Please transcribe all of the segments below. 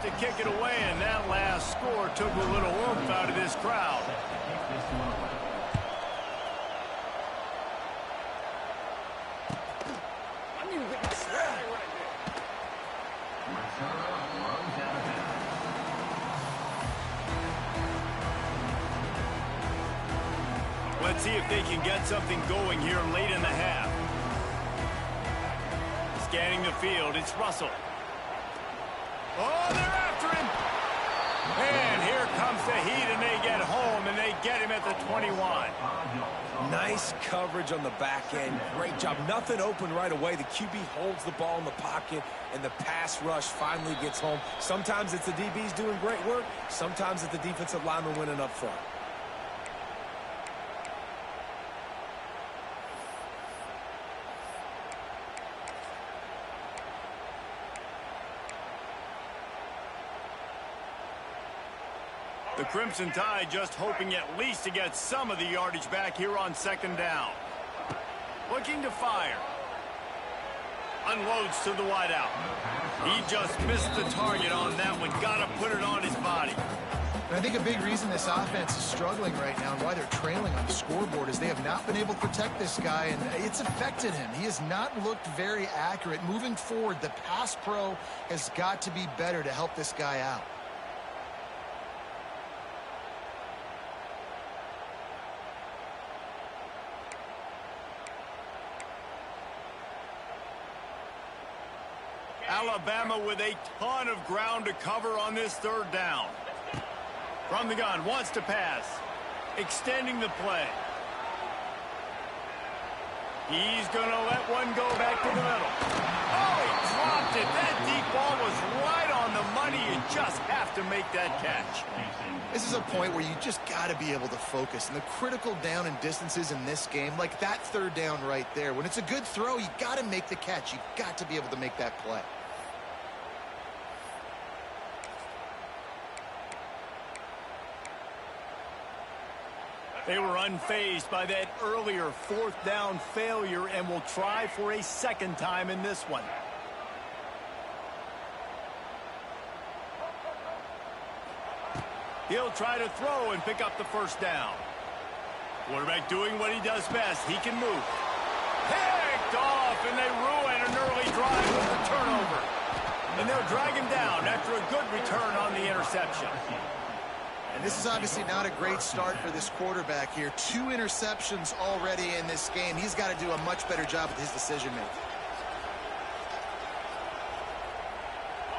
to kick it away, and that last score took a little oomph out of this crowd. Let's see if they can get something going here late in the half. Scanning the field, it's Russell. Oh, they're after him! And here comes the Heat, and they get home, and they get him at the 21. Nice coverage on the back end. Great job. Nothing open right away. The QB holds the ball in the pocket, and the pass rush finally gets home. Sometimes it's the DBs doing great work. Sometimes it's the defensive lineman winning up front. The Crimson Tide just hoping at least to get some of the yardage back here on second down. Looking to fire. Unloads to the wideout. He just missed the target on that one. Got to put it on his body. And I think a big reason this offense is struggling right now and why they're trailing on the scoreboard is they have not been able to protect this guy, and it's affected him. He has not looked very accurate. Moving forward, the pass pro has got to be better to help this guy out. Alabama with a ton of ground to cover on this third down. From the gun, wants to pass. Extending the play. He's going to let one go back to the middle. Oh, he dropped it. That deep ball was right on the money. You just have to make that catch. This is a point where you just got to be able to focus. And the critical down and distances in this game, like that third down right there, when it's a good throw, you got to make the catch. You got to be able to make that play. They were unfazed by that earlier fourth down failure and will try for a second time in this one. He'll try to throw and pick up the first down. Quarterback doing what he does best. He can move. Picked off, and they ruin an early drive with the turnover. And they'll drag him down after a good return on the interception. And this is obviously not a great start for this quarterback here. 2 interceptions already in this game. He's got to do a much better job with his decision-making.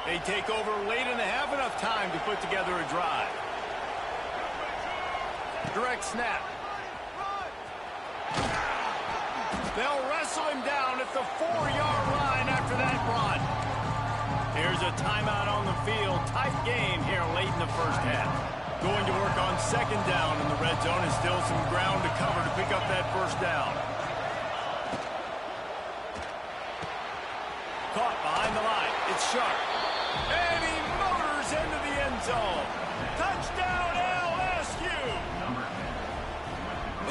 They take over late and they have enough time to put together a drive. Direct snap. They'll wrestle him down at the 4-yard line after that run. Here's a timeout on the field. Tight game here late in the first half. Going to work on second down in the red zone, and still some ground to cover to pick up that first down. Caught behind the line. It's Sharp. And he motors into the end zone. Touchdown, LSU!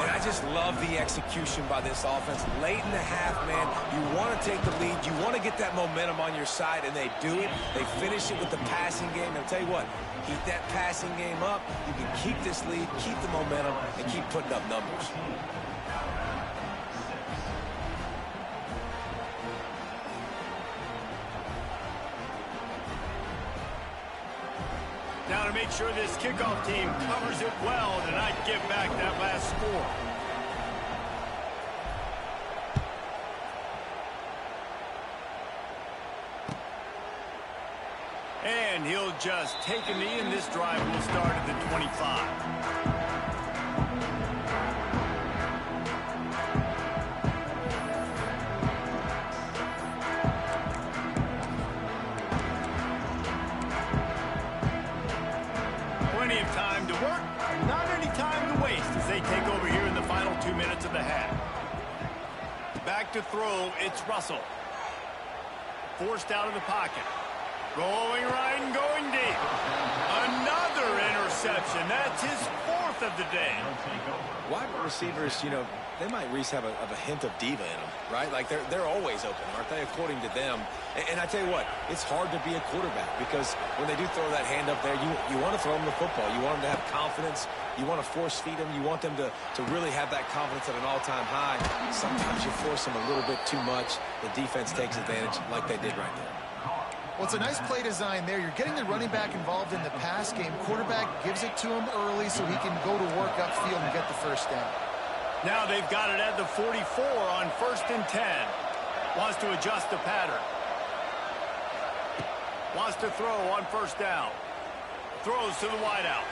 And I just love the execution by this offense. Late in the half, man, you want to take the lead. You want to get that momentum on your side, and they do it. They finish it with the passing game. And I'll tell you what, keep that passing game up. You can keep this lead, keep the momentum, and keep putting up numbers. Now to make sure this kickoff team covers it well to not give back that last score. And he'll just take a knee, and this drive will start at the 25. Plenty of time to work, not any time to waste as they take over here in the final 2 minutes of the half. Back to throw, it's Russell. Forced out of the pocket. Going right and going deep. Another interception. That's his 4th fourth of the day. Wide receivers, you know, they might at least have a hint of diva in them, right? Like they're always open, aren't they, according to them? And I tell you what, it's hard to be a quarterback because when they do throw that hand up there, you want to throw them the football. You want them to have confidence. You want to force feed them. You want them to really have that confidence at an all-time high. Sometimes you force them a little bit too much. The defense takes advantage like they did right there. Well, it's a nice play design there. You're getting the running back involved in the pass game. Quarterback gives it to him early so he can go to work upfield and get the first down. Now they've got it at the 44 on 1st and 10. Wants to adjust the pattern. Wants to throw on 1st down. Throws to the wideout.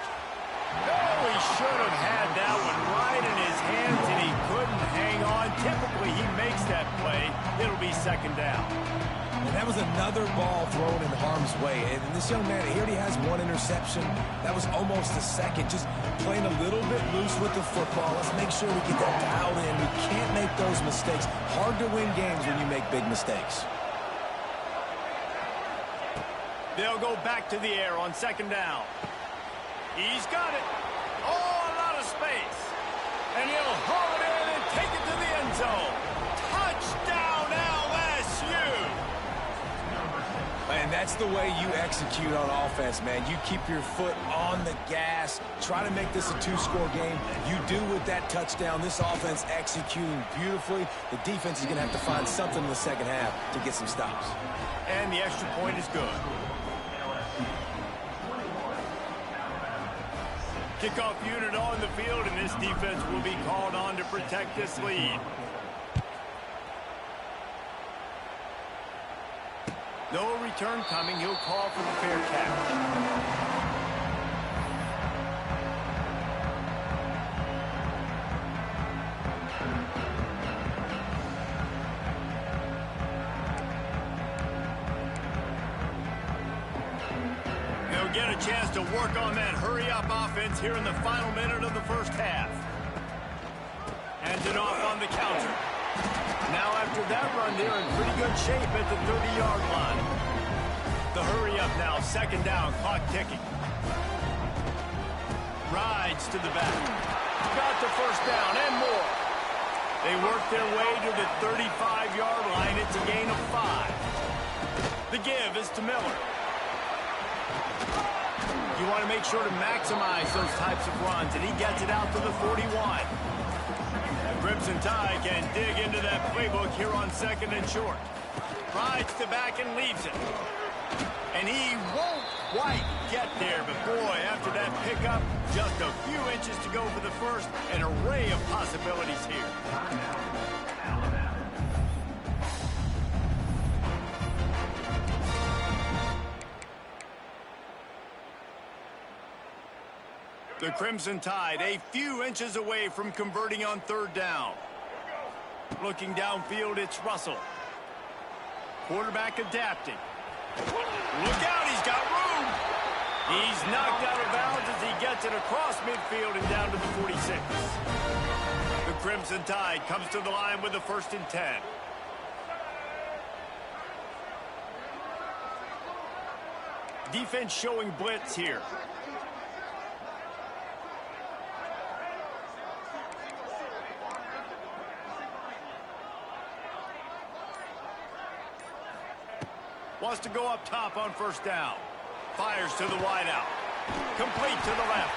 Oh, he should have had that one right in his hands, and he couldn't hang on. Typically, he makes that play. It'll be 2nd down. And that was another ball thrown in harm's way. And this young man, he already has one interception. That was almost a second. Just playing a little bit loose with the football. Let's make sure we get that dialed in. We can't make those mistakes. Hard to win games when you make big mistakes. They'll go back to the air on 2nd down. He's got it. Oh, a lot of space. And he'll haul it in and take it to the end zone. Touchdown, LSU. And that's the way you execute on offense, man. You keep your foot on the gas. Try to make this a 2-score game. You do with that touchdown. This offense executing beautifully. The defense is going to have to find something in the 2nd half to get some stops. And the extra point is good. Kickoff unit on the field, and this defense will be called on to protect this lead. No return coming. He'll call for the fair catch. Get a chance to work on that hurry-up offense here in the final minute of the 1st half. Hands it off on the counter. Now after that run, they're in pretty good shape at the 30-yard line. The hurry-up now, 2nd down, clock ticking. Rides to the back. Got the 1st down and more. They work their way to the 35-yard line. It's a gain of 5. The give is to Miller. You want to make sure to maximize those types of runs, and he gets it out to the 41. The Crimson Tide can dig into that playbook here on 2nd and short. Rides to back and leaves it. And he won't quite get there, but boy, after that pickup, just a few inches to go for the first. An array of possibilities here. The Crimson Tide a few inches away from converting on 3rd down. Looking downfield, it's Russell. Quarterback adapting. Look out, he's got room. He's knocked out of bounds as he gets it across midfield and down to the 46. The Crimson Tide comes to the line with the 1st and 10. Defense showing blitz here. Wants to go up top on 1st down. Fires to the wideout. Complete to the left.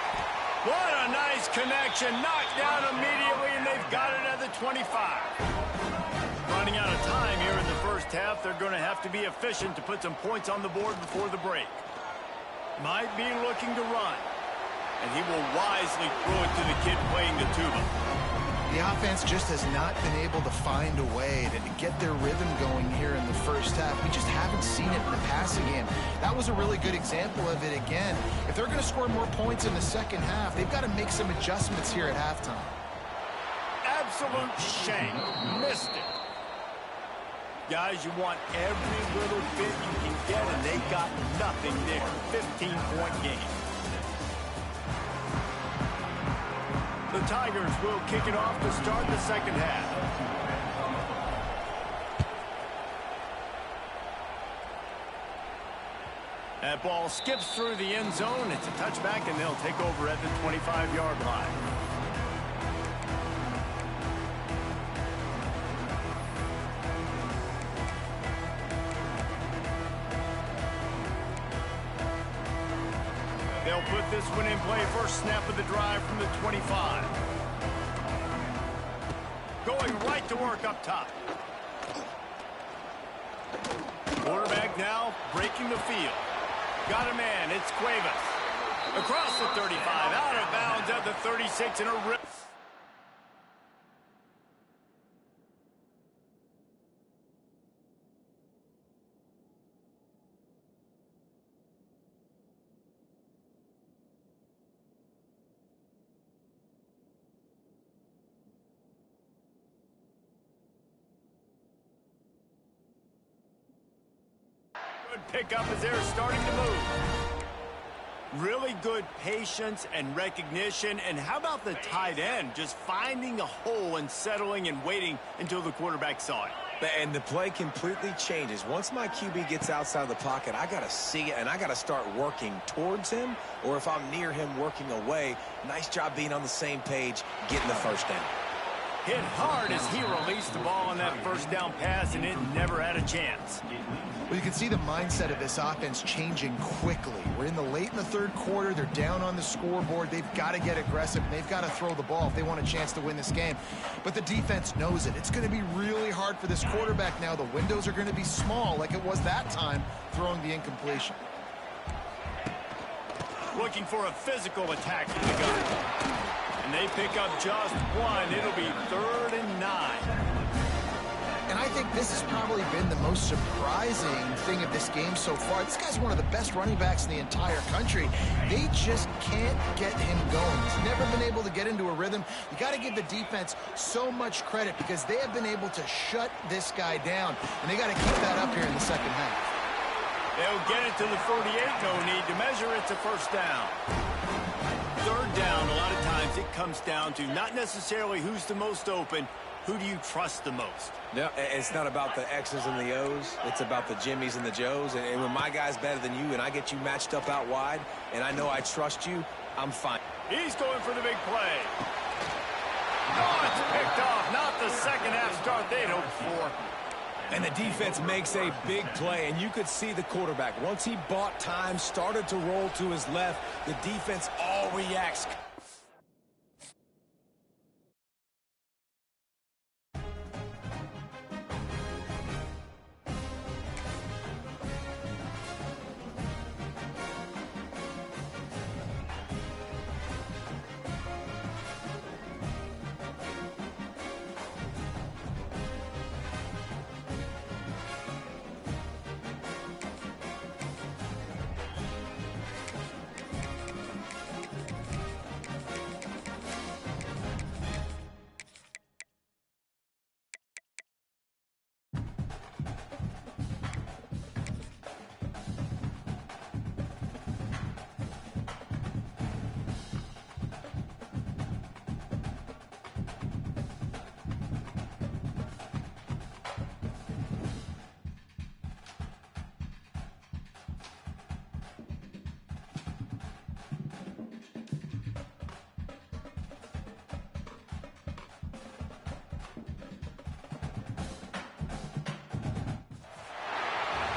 What a nice connection. Knocked down immediately, and they've got it at the 25. Running out of time here in the 1st half. They're going to have to be efficient to put some points on the board before the break. Might be looking to run. And he will wisely throw it to the kid playing the tuba. The offense just has not been able to find a way to get their rhythm going here in the 1st half. We just haven't seen it in the passing game. That was a really good example of it again. If they're going to score more points in the 2nd half, they've got to make some adjustments here at halftime. Absolute shank. Missed it. Guys, you want every little bit you can get, and they got nothing there. 15-point game. The Tigers will kick it off to start the 2nd half. That ball skips through the end zone. It's a touchback, and they'll take over at the 25-yard line. They'll put this one in play. First snap of the drive from the 25. Going right to work up top. Quarterback now breaking the field. Got a man. It's Cuevas. Across the 35. Out of bounds at the 36 in a rip. Good pickup as they're starting to move. Really good patience and recognition. And how about the tight end just finding a hole and settling and waiting until the quarterback saw it? And the play completely changes. Once my QB gets outside of the pocket, I got to see it, and I got to start working towards him, or if I'm near him, working away. Nice job being on the same page, getting the first down. Hit hard as he released the ball on that first down pass, and it never had a chance. Well, you can see the mindset of this offense changing quickly. We're in the third quarter. They're down on the scoreboard. They've got to get aggressive, and they've got to throw the ball if they want a chance to win this game. But the defense knows it. It's going to be really hard for this quarterback now. The windows are going to be small like it was that time throwing the incompletion. Looking for a physical attack in the gun. And they pick up just one. It'll be 3rd and 9. And I think this has probably been the most surprising thing of this game so far. This guy's one of the best running backs in the entire country. They just can't get him going. He's never been able to get into a rhythm. You got to give the defense so much credit because they have been able to shut this guy down. And they got to keep that up here in the second half. They'll get it to the 48. No need to measure. It's a first down. 3rd down, a lot of times it comes down to not necessarily who's the most open, who do you trust the most? No, it's not about the X's and the O's. It's about the Jimmies and the Joes. And when my guy's better than you and I get you matched up out wide and I know I trust you, I'm fine. He's going for the big play. Oh, it's picked off. Not the second half start they'd hoped for. And the defense makes a big play, and you could see the quarterback. Once he bought time, started to roll to his left, the defense all reacts.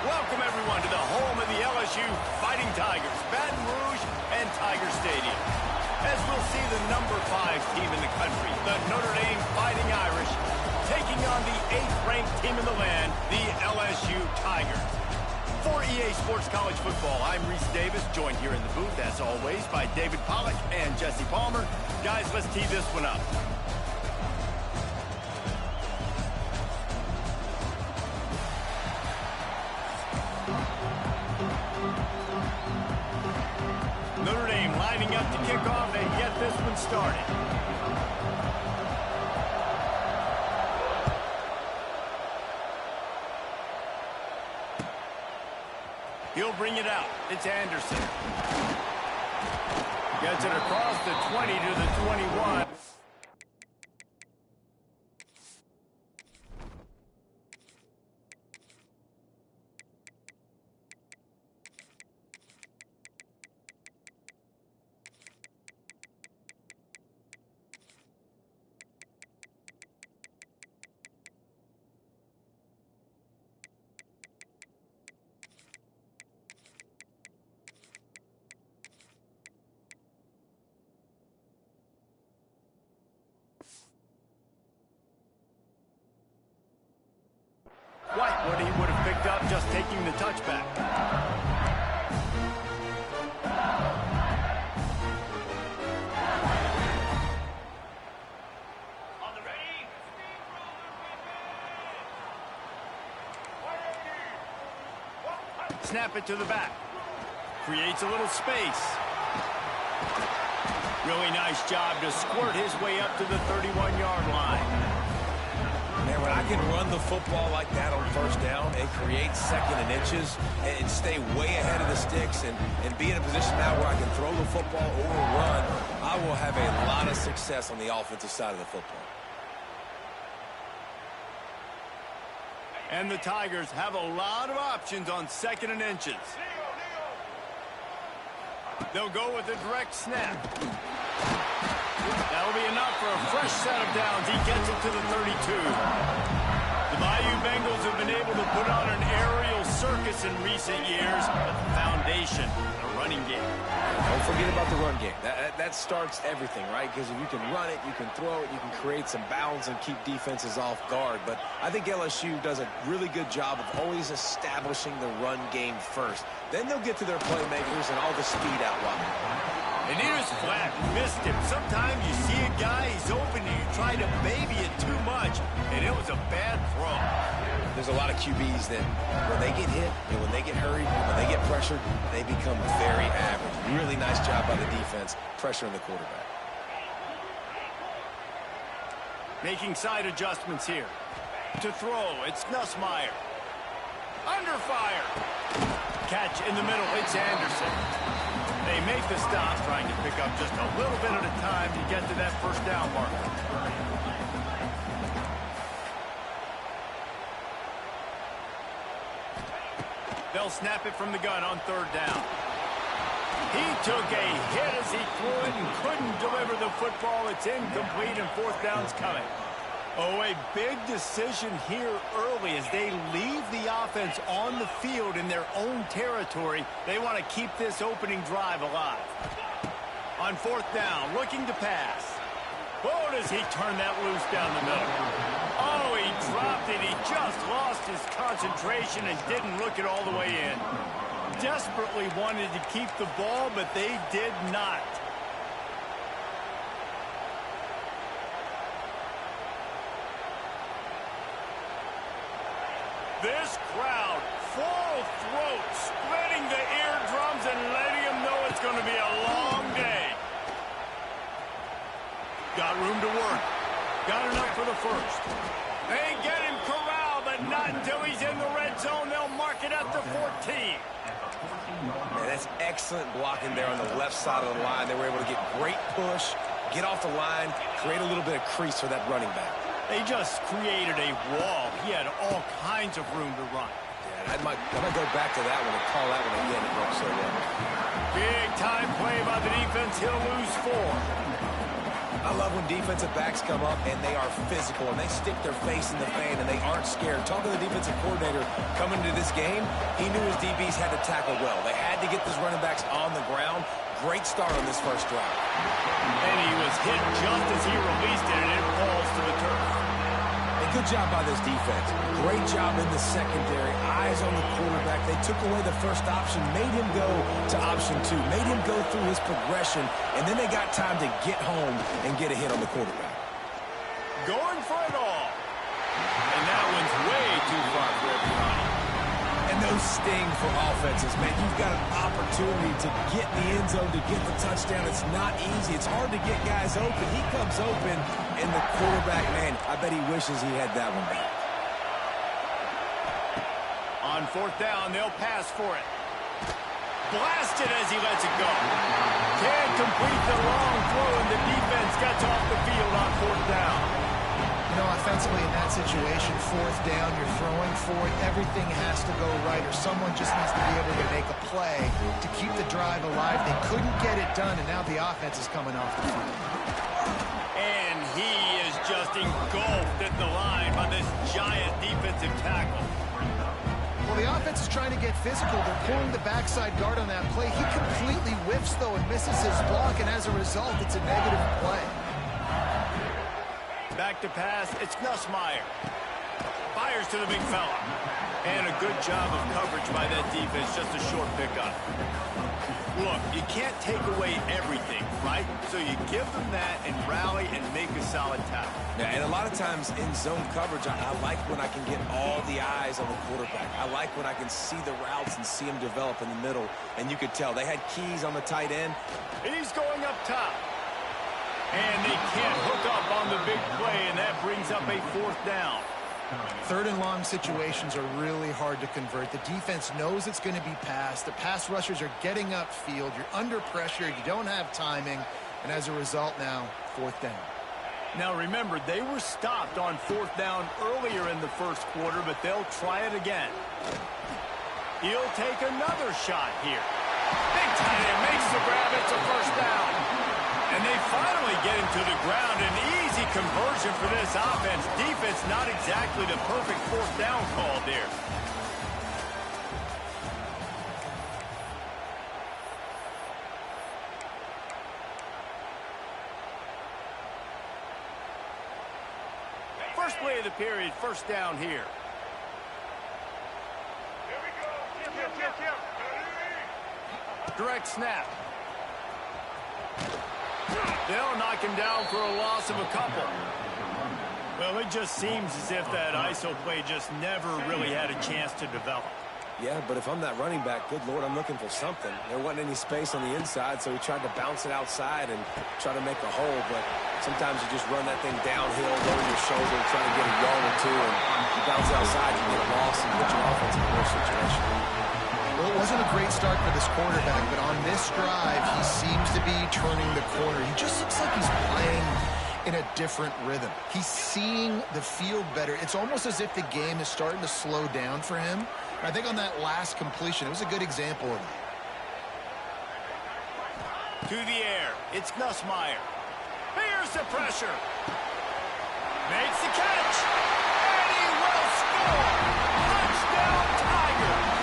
Welcome, everyone, to the home of the LSU Fighting Tigers, Baton Rouge and Tiger Stadium. As we'll see the number 5 team in the country, the Notre Dame Fighting Irish, taking on the 8th-ranked team in the land, the LSU Tigers. For EA Sports College Football, I'm Reese Davis, joined here in the booth, as always, by David Pollack and Jesse Palmer. Guys, let's tee this one up. Notre Dame lining up to kick off and get this one started. He'll bring it out. It's Anderson. Gets it across the 20 to the 21. just taking the touchback. Snap it to the back. Creates a little space. Really nice job to squirt his way up to the 31-yard line. Man, when I can run the football like that on first down and create second and inches and stay way ahead of the sticks and be in a position now where I can throw the football or run, I will have a lot of success on the offensive side of the football. And the Tigers have a lot of options on second and inches. They'll go with a direct snap. That'll be enough for a fresh set of downs. He gets it to the 32. The Bayou Bengals have been able to put on an aerial circus in recent years, but the foundation, a running game. Don't forget about the run game. That starts everything, right? Because if you can run it, you can throw it, you can create some bounds and keep defenses off guard. But I think LSU does a really good job of always establishing the run game first. Then they'll get to their playmakers and all the speed out wide. And he was flat, missed him. Sometimes you see a guy, he's open, and you try to baby it too much, and it was a bad throw. There's a lot of QBs that when they get hit and when they get hurried, when they get pressured, they become very average. Really nice job by the defense, pressuring the quarterback. Making side adjustments here. To throw, it's Nussmeier. Under fire. Catch in the middle, it's Anderson. They make the stop, trying to pick up just a little bit at a time to get to that first down marker. They'll snap it from the gun on third down. He took a hit as he threw it and couldn't deliver the football. It's incomplete and fourth down's coming. Oh, a big decision here early as they leave the offense on the field in their own territory. They want to keep this opening drive alive. On fourth down, looking to pass. Oh, does he turn that loose down the middle? Oh, he dropped it. He just lost his concentration and didn't look it all the way in. Desperately wanted to keep the ball, but they did not. This crowd, full throat, splitting the eardrums and letting them know it's going to be a long day. Got room to work. Got enough for the first. They get him corralled, but not until he's in the red zone. They'll mark it at the 14. Man, that's excellent blocking there on the left side of the line. They were able to get great push, get off the line, create a little bit of crease for that running back. They just created a wall. He had all kinds of room to run. Yeah, I might go back to that one and call that one again. It worked so well. Big time play by the defense. He'll lose 4. I love when defensive backs come up and they are physical and they stick their face in the fan and they aren't scared. Talking to the defensive coordinator coming into this game, he knew his DBs had to tackle well. They had to get those running backs on the ground. Great start on this first drive. And he was hit just as he released it, and it falls to the turf. And good job by this defense. Great job in the secondary. Eyes on the quarterback. They took away the first option, made him go to option 2, made him go through his progression, and then they got time to get home and get a hit on the quarterback. Going for it all. And that one's way too far for everybody. And those sting for offenses, man. You've got an opportunity to get in the end zone, to get the touchdown. It's not easy. It's hard to get guys open. He comes open, and the quarterback, man, I bet he wishes he had that one back. On fourth down, they'll pass for it. Blasted as he lets it go. Can't complete the long throw, and the defense gets off the field on fourth down. You know, offensively in that situation, fourth down, you're throwing for it, everything has to go right, or someone just needs to be able to make a play to keep the drive alive. They couldn't get it done, and now the offense is coming off the field. And he is just engulfed at the line by this giant defensive tackle. Well, the offense is trying to get physical. They're pulling the backside guard on that play. He completely whiffs, though, and misses his block, and as a result, it's a negative play. Back to pass, it's Nussmeier. By fires to the big fella. And a good job of coverage by that defense, just a short pickup. Look, you can't take away everything, right? So you give them that and rally and make a solid tackle. Yeah, and a lot of times in zone coverage, I like when I can get all the eyes on the quarterback. I like when I can see the routes and see them develop in the middle. And you could tell they had keys on the tight end. He's going up top. And they can't hook up on the big play, and that brings up a 4th down. 3rd and long situations are really hard to convert. The defense knows it's going to be passed. The pass rushers are getting upfield. You're under pressure. You don't have timing. And as a result now, 4th down. Now remember, they were stopped on 4th down earlier in the first quarter, but they'll try it again. He'll take another shot here. Big tight end makes the grab. It's a 1st down. And they finally get him to the ground. An easy conversion for this offense. Defense not exactly the perfect 4th down call there. First play of the period, 1st down here. Here we go. Direct snap. They'll knock him down for a loss of a couple. Well, it just seems as if that ISO play just never really had a chance to develop. Yeah, but if I'm that running back, good Lord, I'm looking for something. There wasn't any space on the inside, so he tried to bounce it outside and try to make a hole. But sometimes you just run that thing downhill, lower your shoulder, try to get a yard or two, and you bounce outside, you get lost and put your offense in a worse situation. Well, it wasn't a great start for this quarterback, but on this drive, he seems to be turning the corner. He just looks like he's playing in a different rhythm. He's seeing the field better. It's almost as if the game is starting to slow down for him. And I think on that last completion, it was a good example of that. To the air, it's Nussmeier. Here's the pressure. Makes the catch. And he will score. Touchdown, Tiger.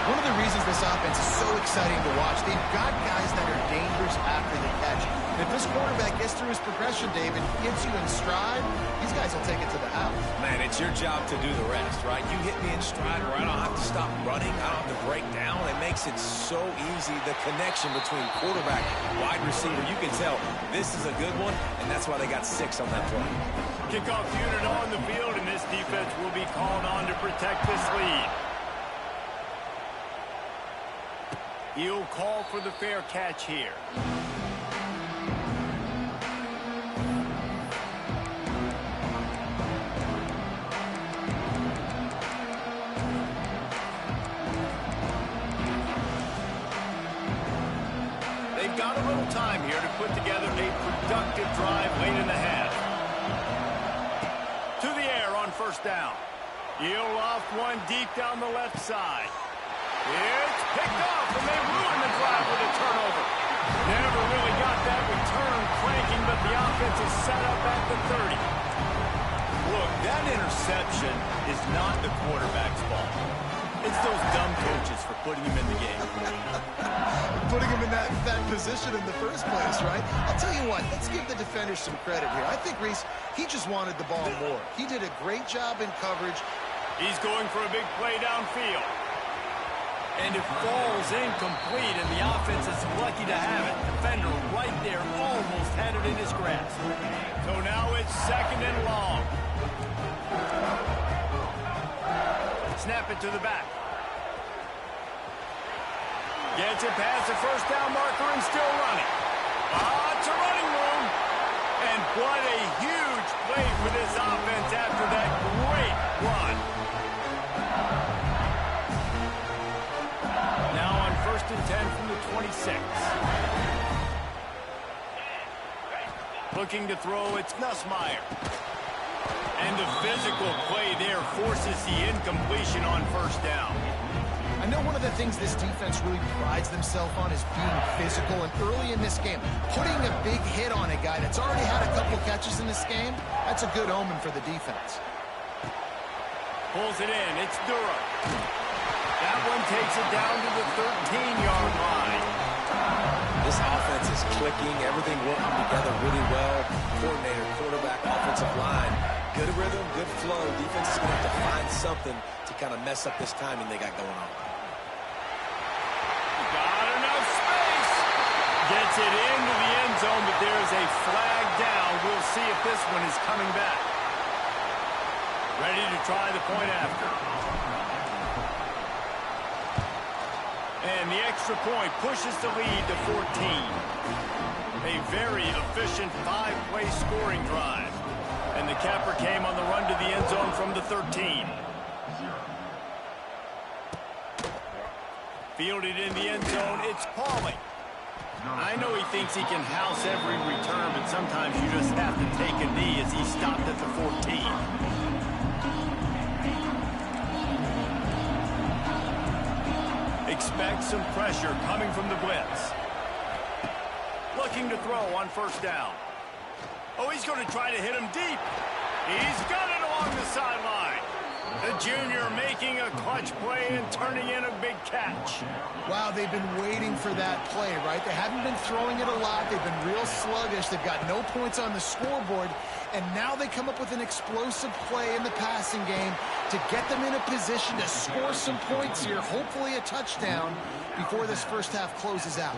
One of the reasons this offense is so exciting to watch, they've got guys that are dangerous after the catch. And if this quarterback gets through his progression, David, gets you in stride, these guys will take it to the house. Man, it's your job to do the rest, right? You hit me in stride where I don't have to stop running. I don't have to break down. It makes it so easy. The connection between quarterback and wide receiver, you can tell this is a good one, and that's why they got 6 on that play. Kickoff unit on the field, and this defense will be called on to protect this lead. He'll call for the fair catch here. They've got a little time here to put together a productive drive late in the half. To the air on 1st down. He'll off one deep down the left side. It's picked off, and they ruined the drive with a turnover. Never really got that return cranking, but the offense is set up at the 30. Look, that interception is not the quarterback's fault. It's those dumb coaches for putting him in the game. Putting him in that position in the first place, right? I'll tell you what, let's give the defenders some credit here. I think, Reese, he just wanted the ball more. He did a great job in coverage. He's going for a big play downfield. And it falls incomplete, and the offense is lucky to have it. Defender right there almost had it in his grasp. So now it's 2nd and long. Snap it to the back. Gets it past the 1st down marker and still running. It's a running room. And what a huge play for this offense after that great run. Now on 1st and 10 from the 26. Looking to throw, it's Nussmeier. And the physical play there forces the incompletion on 1st down. I know one of the things this defense really prides themselves on is being physical, and early in this game, putting a big hit on a guy that's already had a couple catches in this game, that's a good omen for the defense. Pulls it in, it's Durham. That one takes it down to the 13-yard line. This offense is clicking, everything working together really well. Coordinator, quarterback, offensive line. Good rhythm, good flow. Defense is going to have to find something to kind of mess up this timing they got going on. Got enough space. Gets it into the end zone, but there's a flag down. We'll see if this one is coming back. Ready to try the point after. And the extra point pushes the lead to 14. A very efficient 5-play scoring drive. And the capper came on the run to the end zone from the 13. Fielded in the end zone, it's Pauling. I know he thinks he can house every return, but sometimes you just have to take a knee as he stopped at the 14. Expect some pressure coming from the blitz. Looking to throw on first down. Oh, he's going to try to hit him deep. He's got it along the sideline. The junior making a clutch play and turning in a big catch. Wow, they've been waiting for that play, right? They haven't been throwing it a lot. They've been real sluggish. They've got no points on the scoreboard. And now they come up with an explosive play in the passing game to get them in a position to score some points here, hopefully a touchdown, before this first half closes out.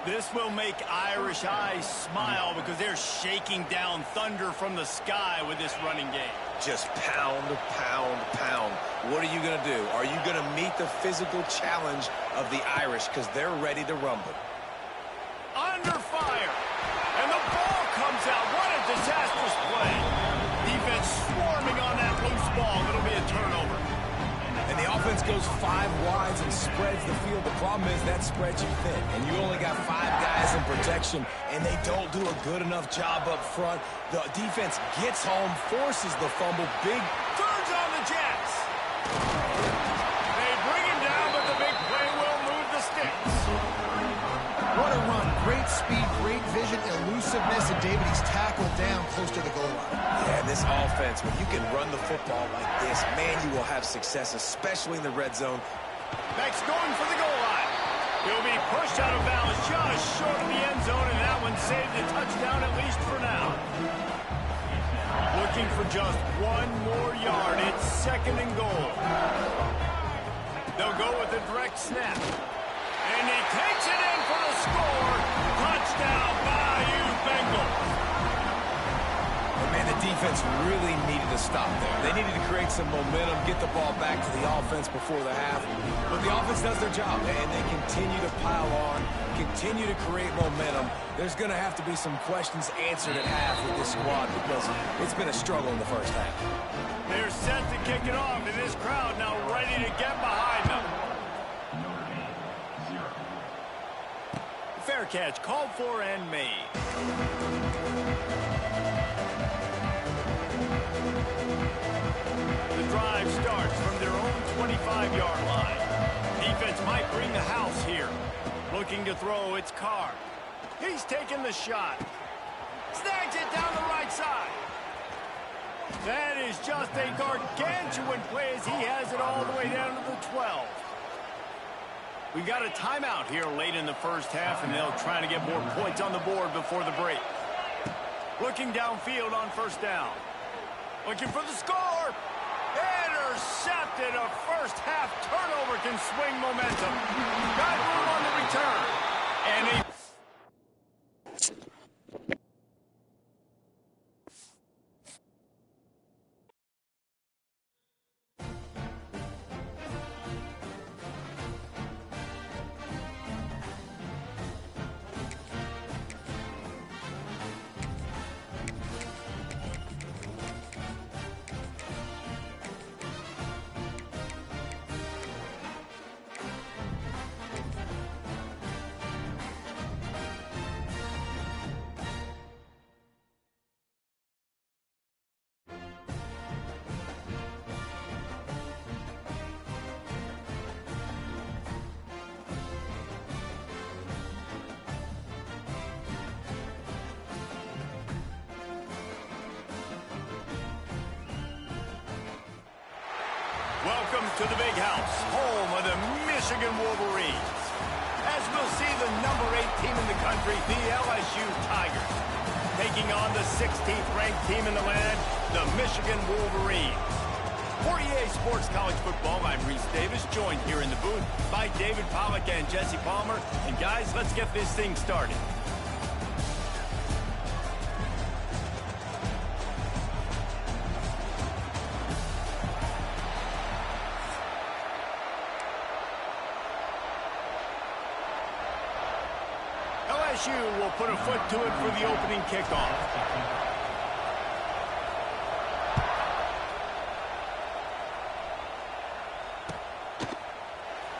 This will make Irish eyes smile because they're shaking down thunder from the sky with this running game. Just pound, pound, pound. What are you going to do? Are you going to meet the physical challenge of the Irish? Because they're ready to rumble. Under fire. And the ball comes out. What a disastrous play. Defense swarming on that loose ball. It'll be a turnover. And the offense goes 5 wides and spreads the field. The problem is that spreads you thin, and you only got 5 guys in protection, and they don't do a good enough job up front. The defense gets home, forces the fumble. Big turns on the Jets. They bring him down, but the big play will move the sticks. What a run. Great speed, great vision, elusiveness, and David, he's tackled down close to the goal line. Yeah, this offense, when you can run the football like this, man, you will have success, especially in the red zone. Next, going for the goal line. He'll be pushed out of bounds just short of the end zone, and that one saved a touchdown, at least for now. Looking for just 1 more yard. It's 2nd and goal. They'll go with a direct snap. And he takes it in for the score. Touchdown, Bayou Bengals. Man, the defense really needed to stop there. They needed to create some momentum, get the ball back to the offense before the half. But the offense does their job, and they continue to pile on, continue to create momentum. There's going to have to be some questions answered at half with this squad because it's been a struggle in the first half. They're set to kick it off, and this crowd now ready to get behind them. Fair catch called for and made. The drive starts from their own 25-yard line. Defense might bring the house here. Looking to throw, it's Carr. He's taking the shot. Snags it down the right side. That is just a gargantuan play as he has it all the way down to the 12. We've got a timeout here late in the first half, and they'll try to get more points on the board before the break. Looking downfield on first down. Looking for the score. Intercepted. A first half turnover can swing momentum. Got room on the return. And he... Welcome to the Big House, home of the Michigan Wolverines. As we'll see, the number 8 team in the country, the LSU Tigers, taking on the 16th ranked team in the land, the Michigan Wolverines. For EA Sports College Football, I'm Reese Davis, joined here in the booth by David Pollack and Jesse Palmer. And guys, let's get this thing started. LSU will put a foot to it for the opening kickoff.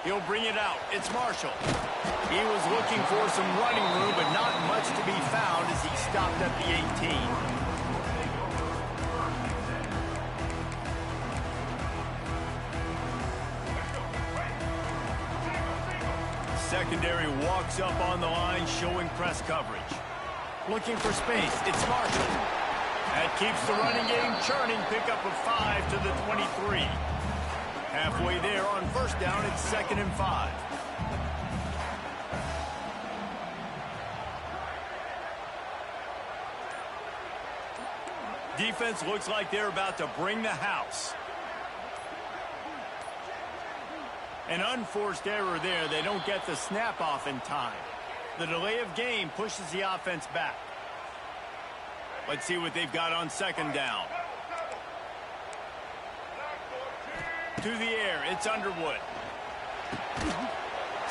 He'll bring it out. It's Marshall. He was looking for some running room, but not much to be found as he stopped at the 18. Secondary walks up on the line, showing press coverage. Looking for space. It's Marshall. That keeps the running game churning. Pickup of 5 to the 23. Halfway there on first down, it's 2nd and 5. Defense looks like they're about to bring the house. An unforced error there. They don't get the snap off in time. The delay of game pushes the offense back. Let's see what they've got on 2nd down. To the air, it's Underwood.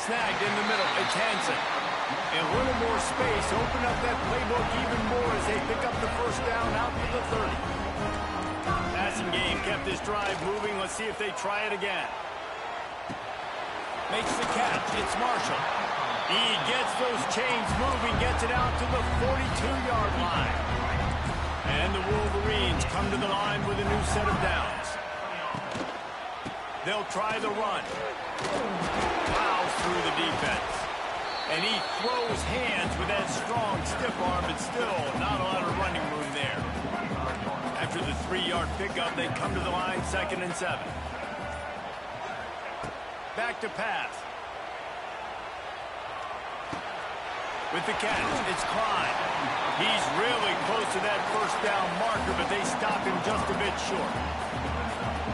Snagged in the middle, it's Hansen. A little more space, open up that playbook even more as they pick up the first down out to the 30. Passing game kept this drive moving. Let's see if they try it again. Makes the catch, it's Marshall. He gets those chains moving, gets it out to the 42-yard line. And the Wolverines come to the line with a new set of downs. They'll try the run. Plows through the defense. And he throws hands with that strong, stiff arm, but still not a lot of running room there. After the 3-yard pickup, they come to the line, 2nd and 7. Back to pass. With the catch, it's Klein. He's really close to that first down marker, but they stop him just a bit short.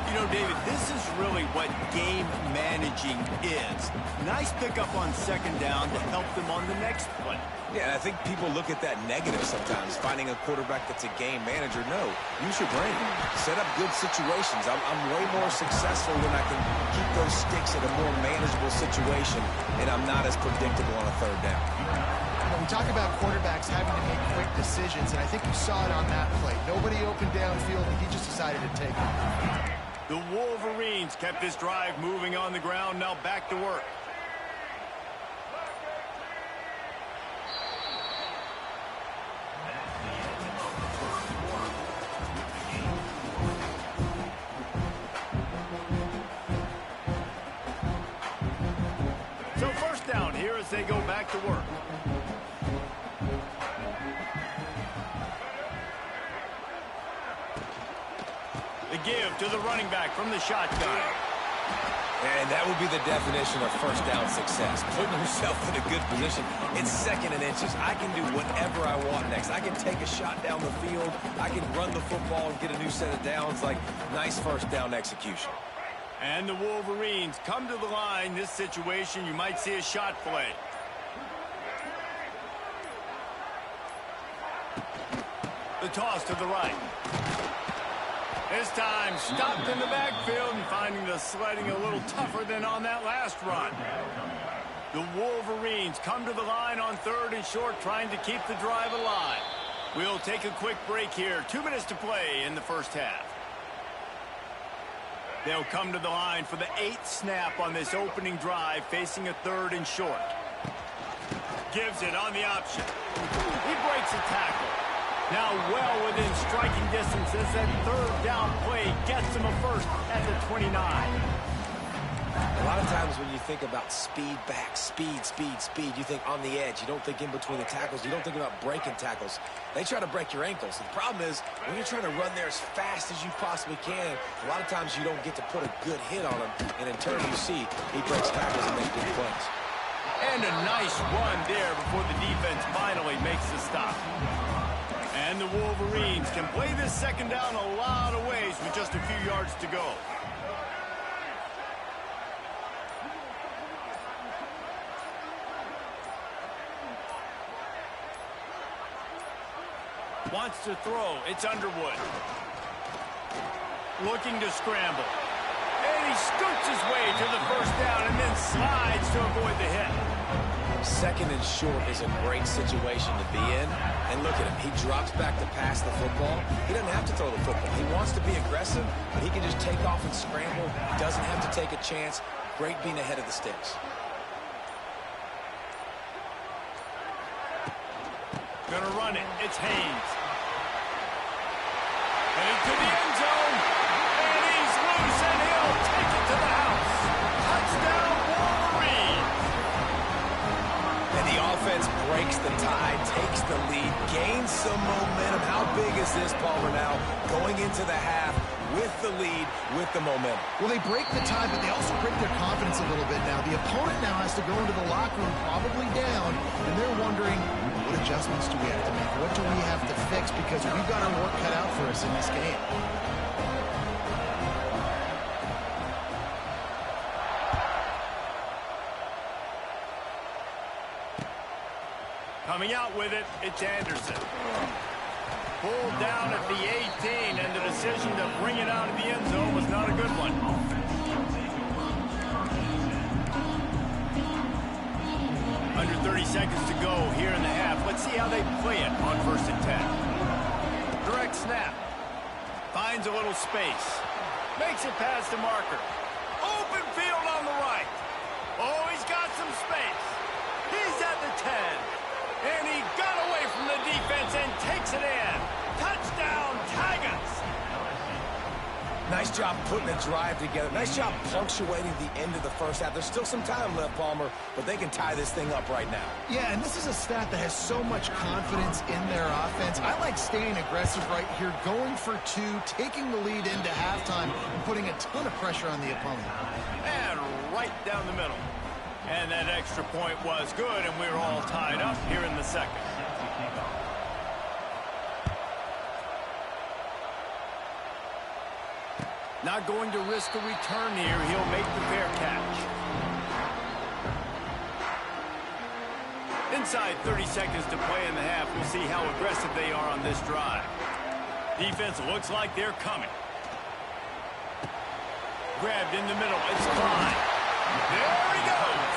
You know, David, this is really what game managing is. Nice pickup on 2nd down to help them on the next play. Yeah, and I think people look at that negative sometimes, finding a quarterback that's a game manager. No, use your brain. Set up good situations. I'm way more successful when I can keep those sticks in a more manageable situation, and I'm not as predictable on a 3rd down. We talk about quarterbacks having to make quick decisions, and I think you saw it on that play. Nobody open downfield, and he just decided to take it. The Wolverines kept this drive moving on the ground. Now back to work. So first down here as they go back to work. The give to the running back from the shotgun. And that would be the definition of first down success. Putting yourself in a good position. It's 2nd and inches. I can do whatever I want next. I can take a shot down the field. I can run the football and get a new set of downs. Like, nice first down execution. And the Wolverines come to the line. This situation, you might see a shot play. The toss to the right. This time stopped in the backfield and finding the sledding a little tougher than on that last run. The Wolverines come to the line on 3rd and short, trying to keep the drive alive. We'll take a quick break here. 2 minutes to play in the first half. They'll come to the line for the 8th snap on this opening drive, facing a 3rd and short. Gives it on the option. He breaks a tackle. Now well within striking distance as that 3rd down play gets him a first at the 29. A lot of times when you think about speed back, speed, you think on the edge. You don't think in between the tackles. You don't think about breaking tackles. They try to break your ankles. The problem is when you're trying to run there as fast as you possibly can, a lot of times you don't get to put a good hit on him, and in turn you see he breaks tackles and makes big plays. And a nice run there before the defense finally makes the stop. And the Wolverines can play this second down a lot of ways with just a few yards to go. Wants to throw. It's Underwood. Looking to scramble. And he scoots his way to the first down and then slides to avoid the hit. Second and short is a great situation to be in. And look at him. He drops back to pass the football. He doesn't have to throw the football. He wants to be aggressive, but he can just take off and scramble. He doesn't have to take a chance. Great being ahead of the sticks. Gonna run it. It's Haynes. Into the end zone. And he's loose, and he'll take it to the house. Touchdown, Wolverines. And the offense breaks the tie, takes the lead, gains some momentum. How big is this, Palmer, now? Going into the half with the lead, with the momentum. Well, they break the tie, but they also break their confidence a little bit now. The opponent now has to go into the locker room probably down, and they're wondering, what adjustments do we have to make? What do we have to fix? Because we've got our work cut out for us in this game. Coming out with it, it's Anderson. Pulled down at the 18, and the decision to bring it out of the end zone was not a good one. Under 30 seconds to go here in the half. Let's see how they play it on 1st and 10. Direct snap. Finds a little space. Makes it past the marker. Open field on the right. Oh, he's got some space. He's at the 10. And he got away from the defense and takes it in. Touchdown, Tigers! Nice job putting a drive together. Nice job punctuating the end of the first half. There's still some time left, Palmer, but they can tie this thing up right now. Yeah, and this is a stat that has so much confidence in their offense. I like staying aggressive right here, going for two, taking the lead into halftime, and putting a ton of pressure on the opponent. And right down the middle. And that extra point was good, and we're all tied up here in the second. Not going to risk a return here. He'll make the fair catch. Inside 30 seconds to play in the half. We'll see how aggressive they are on this drive. Defense looks like they're coming. Grabbed in the middle. It's Klein. There he goes.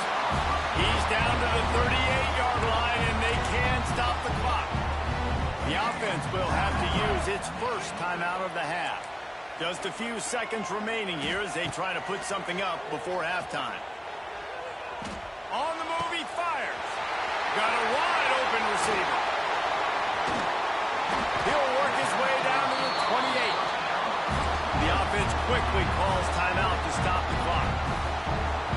He's down to the 38-yard line, and they can't stop the clock. The offense will have to use its first timeout of the half. Just a few seconds remaining here as they try to put something up before halftime. On the move, he fires. Got a wide-open receiver. He'll work his way down to the 28. The offense quickly calls timeout to stop the clock.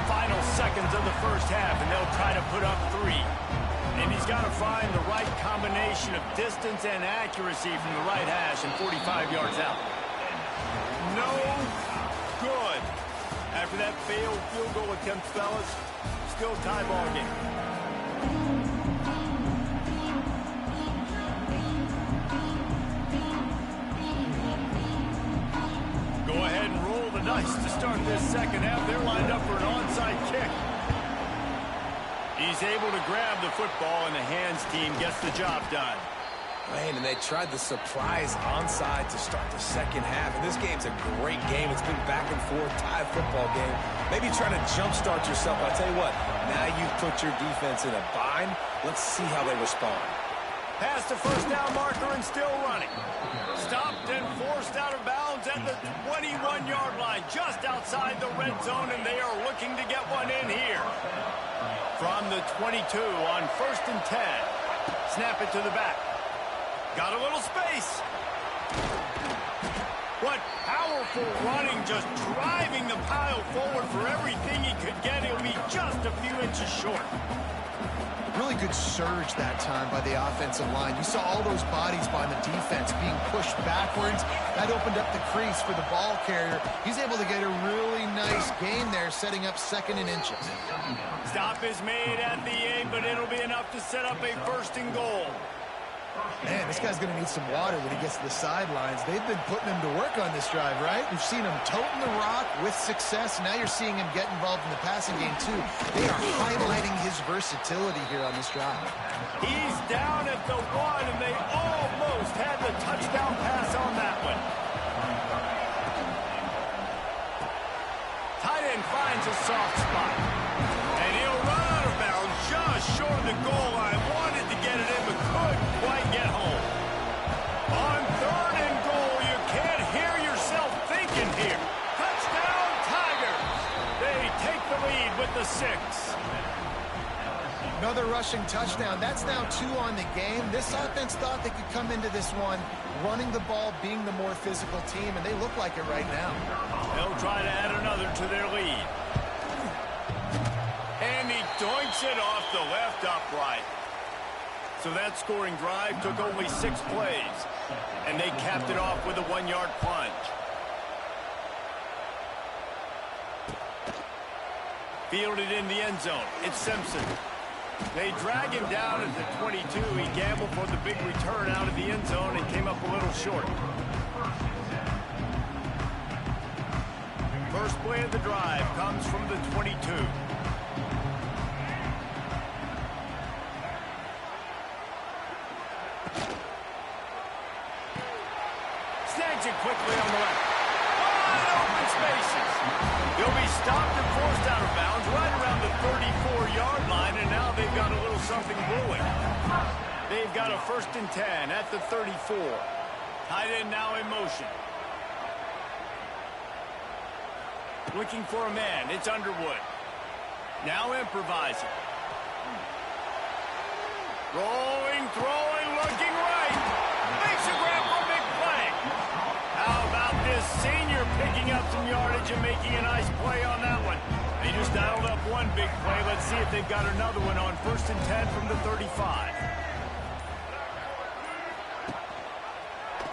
Final seconds of the first half, and they'll try to put up 3. And he's got to find the right combination of distance and accuracy from the right hash and 45 yards out. No good. After that failed field goal attempt, fellas, still tie ball game. Go ahead and roll the dice to start this second half. They're lined up for an onside kick. He's able to grab the football, and the hands team gets the job done. Man, and they tried the surprise onside to start the second half. And this game's a great game. It's been back and forth, tie football game. Maybe trying to jumpstart yourself. I'll tell you what, now you've put your defense in a bind. Let's see how they respond. Past the first down marker and still running. Stopped and forced out of bounds at the 21-yard line, just outside the red zone, and they are looking to get one in here. From the 22 on 1st and 10. Snap it to the back. Got a little space. What Powerful running, just driving the pile forward for everything he could get. He'll be just a few inches short. Really good surge that time by the offensive line. You saw all those bodies by the defense being pushed backwards. That opened up the crease for the ball carrier. He's able to get a really nice gain there, setting up 2nd and inches. Stop is made at the 8, but it'll be enough to set up a 1st and goal. Man, this guy's going to need some water when he gets to the sidelines. They've been putting him to work on this drive, right? We've seen him toting the rock with success. Now you're seeing him get involved in the passing game, too. They are highlighting his versatility here on this drive. He's down at the 1, and they almost had the touchdown pass on that one. Tight end finds a soft spot. And he'll run out of bounds just short of the goal line. Wanted to get it in, but couldn't quite get home. On 3rd and goal, you can't hear yourself thinking here. Touchdown, Tigers! They take the lead with the 6. Another rushing touchdown. That's now 2 on the game. This offense thought they could come into this one running the ball, being the more physical team, and they look like it right now. They'll try to add another to their lead. And he doinks it off the left upright. So that scoring drive took only 6 plays, and they capped it off with a 1-yard plunge. Fielded in the end zone. It's Simpson. They drag him down at the 22. He gambled for the big return out of the end zone and came up a little short. First play of the drive comes from the 22. Snags it quickly on the left. Wide open spaces. He'll be stopped and forced out of bounds right around the 34-yard line, and now they've got a little something brewing. They've got a 1st and 10 at the 34. Tight end now in motion. Looking for a man. It's Underwood. Now improvising. Rolling, throwing, looking right. Makes a grab for a big play. How about this senior picking up some yardage and making a nice play on that one? They just dialed up one big play. Let's see if they've got another one on 1st and 10 from the 35.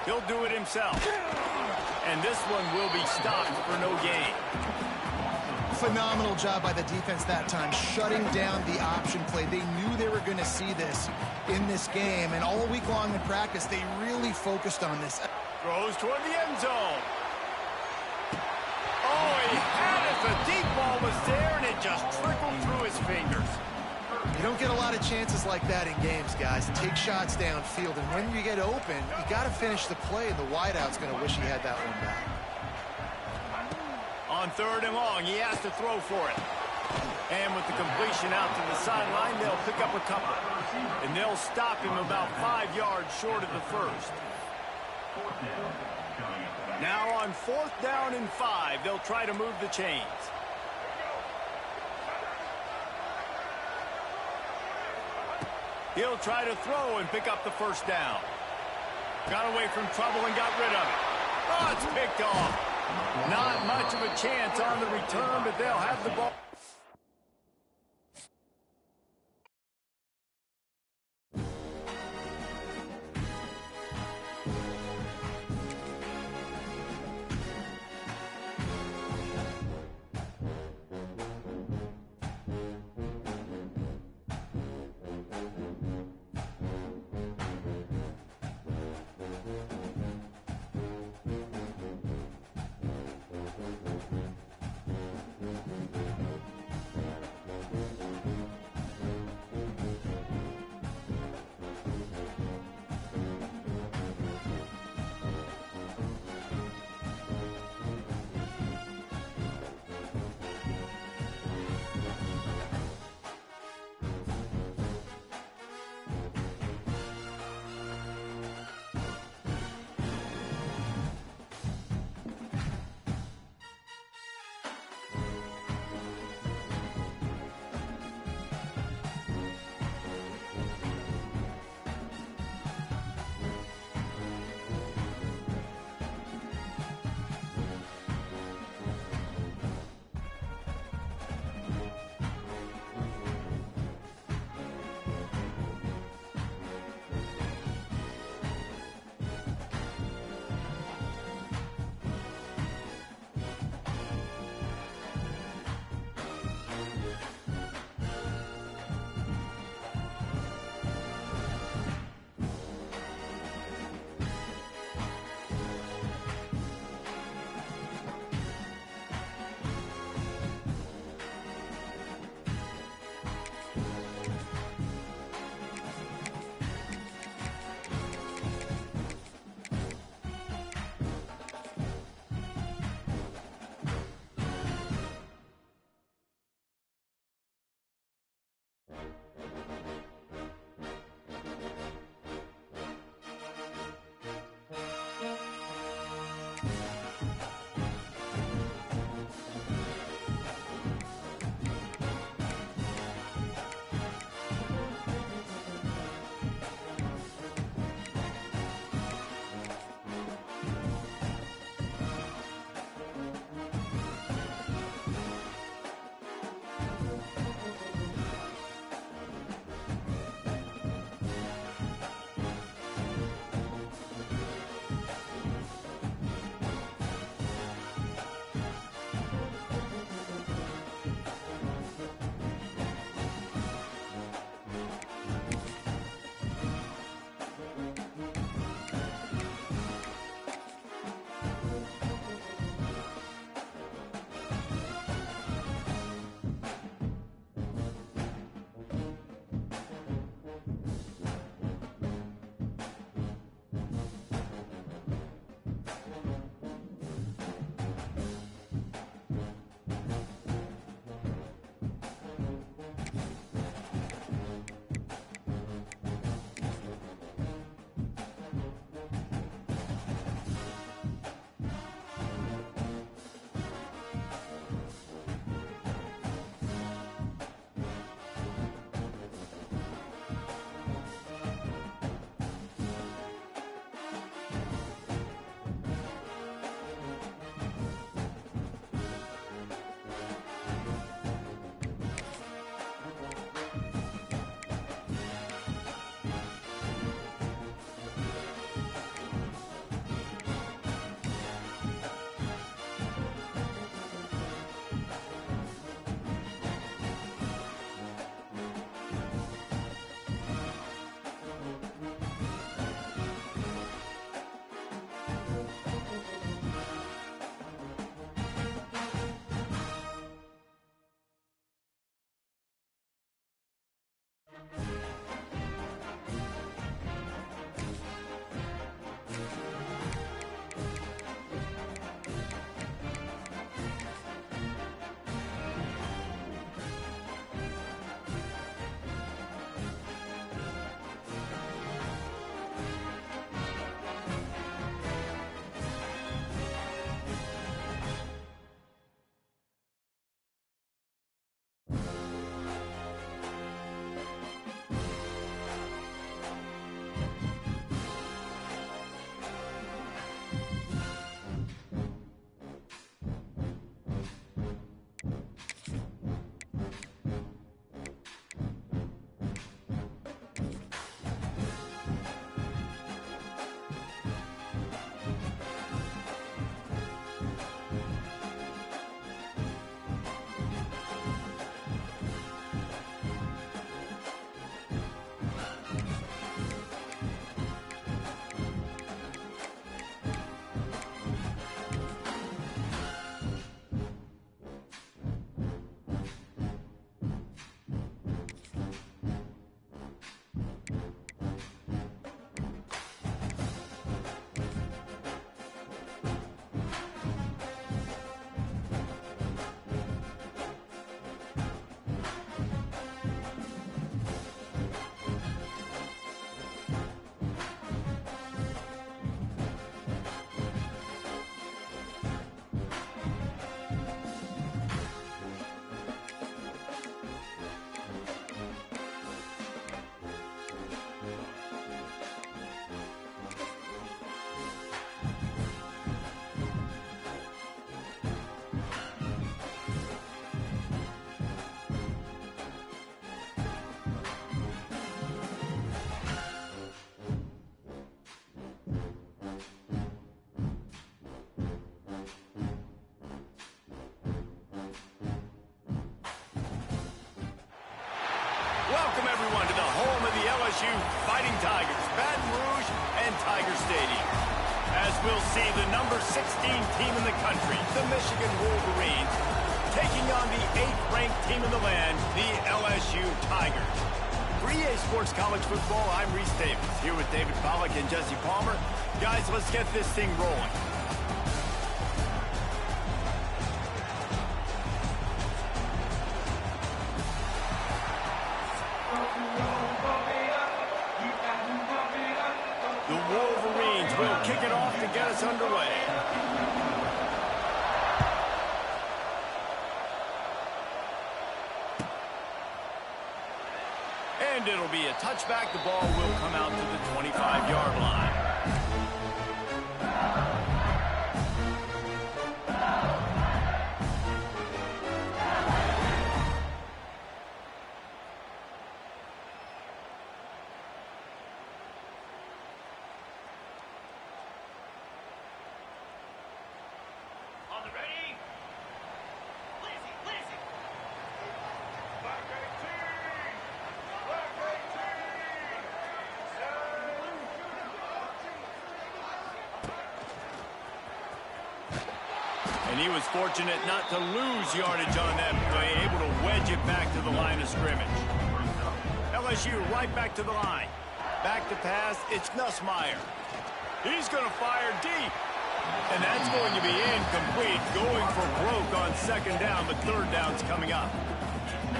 He'll do it himself. And this one will be stopped for no gain. Phenomenal job by the defense that time, shutting down the option play. They knew they were going to see this in this game, and all week long in practice, they really focused on this. Throws toward the end zone. Oh, he had it. The deep ball was there, and it just trickled through his fingers. You don't get a lot of chances like that in games, guys. Take shots downfield, and when you get open, you got to finish the play, and the wideout's going to wish he had that one back. On 3rd and long, he has to throw for it. And with the completion out to the sideline, they'll pick up a couple. And they'll stop him about 5 yards short of the 1st. Now on 4th down and 5, they'll try to move the chains. He'll try to throw and pick up the 1st down. Got away from trouble and got rid of it. Oh, it's picked off. Not much of a chance on the return, but they'll have the ball. everyone, to the home of the LSU Fighting Tigers, Baton Rouge and Tiger Stadium. As we'll see, the number 16 team in the country, the Michigan Wolverines, taking on the 8th-ranked team in the land, the LSU Tigers. For EA Sports College Football, I'm Reese Davis, here with David Pollack and Jesse Palmer. Guys, let's get this thing rolling. The Wolverines will kick it off to get us underway. And it'll be a touchback. The ball will come out to the 25-yard line. And he was fortunate not to lose yardage on that play, able to wedge it back to the line of scrimmage. LSU right back to the line. Back to pass, it's Nussmeier. He's going to fire deep. And that's going to be incomplete, going for broke on second down, but third down's coming up.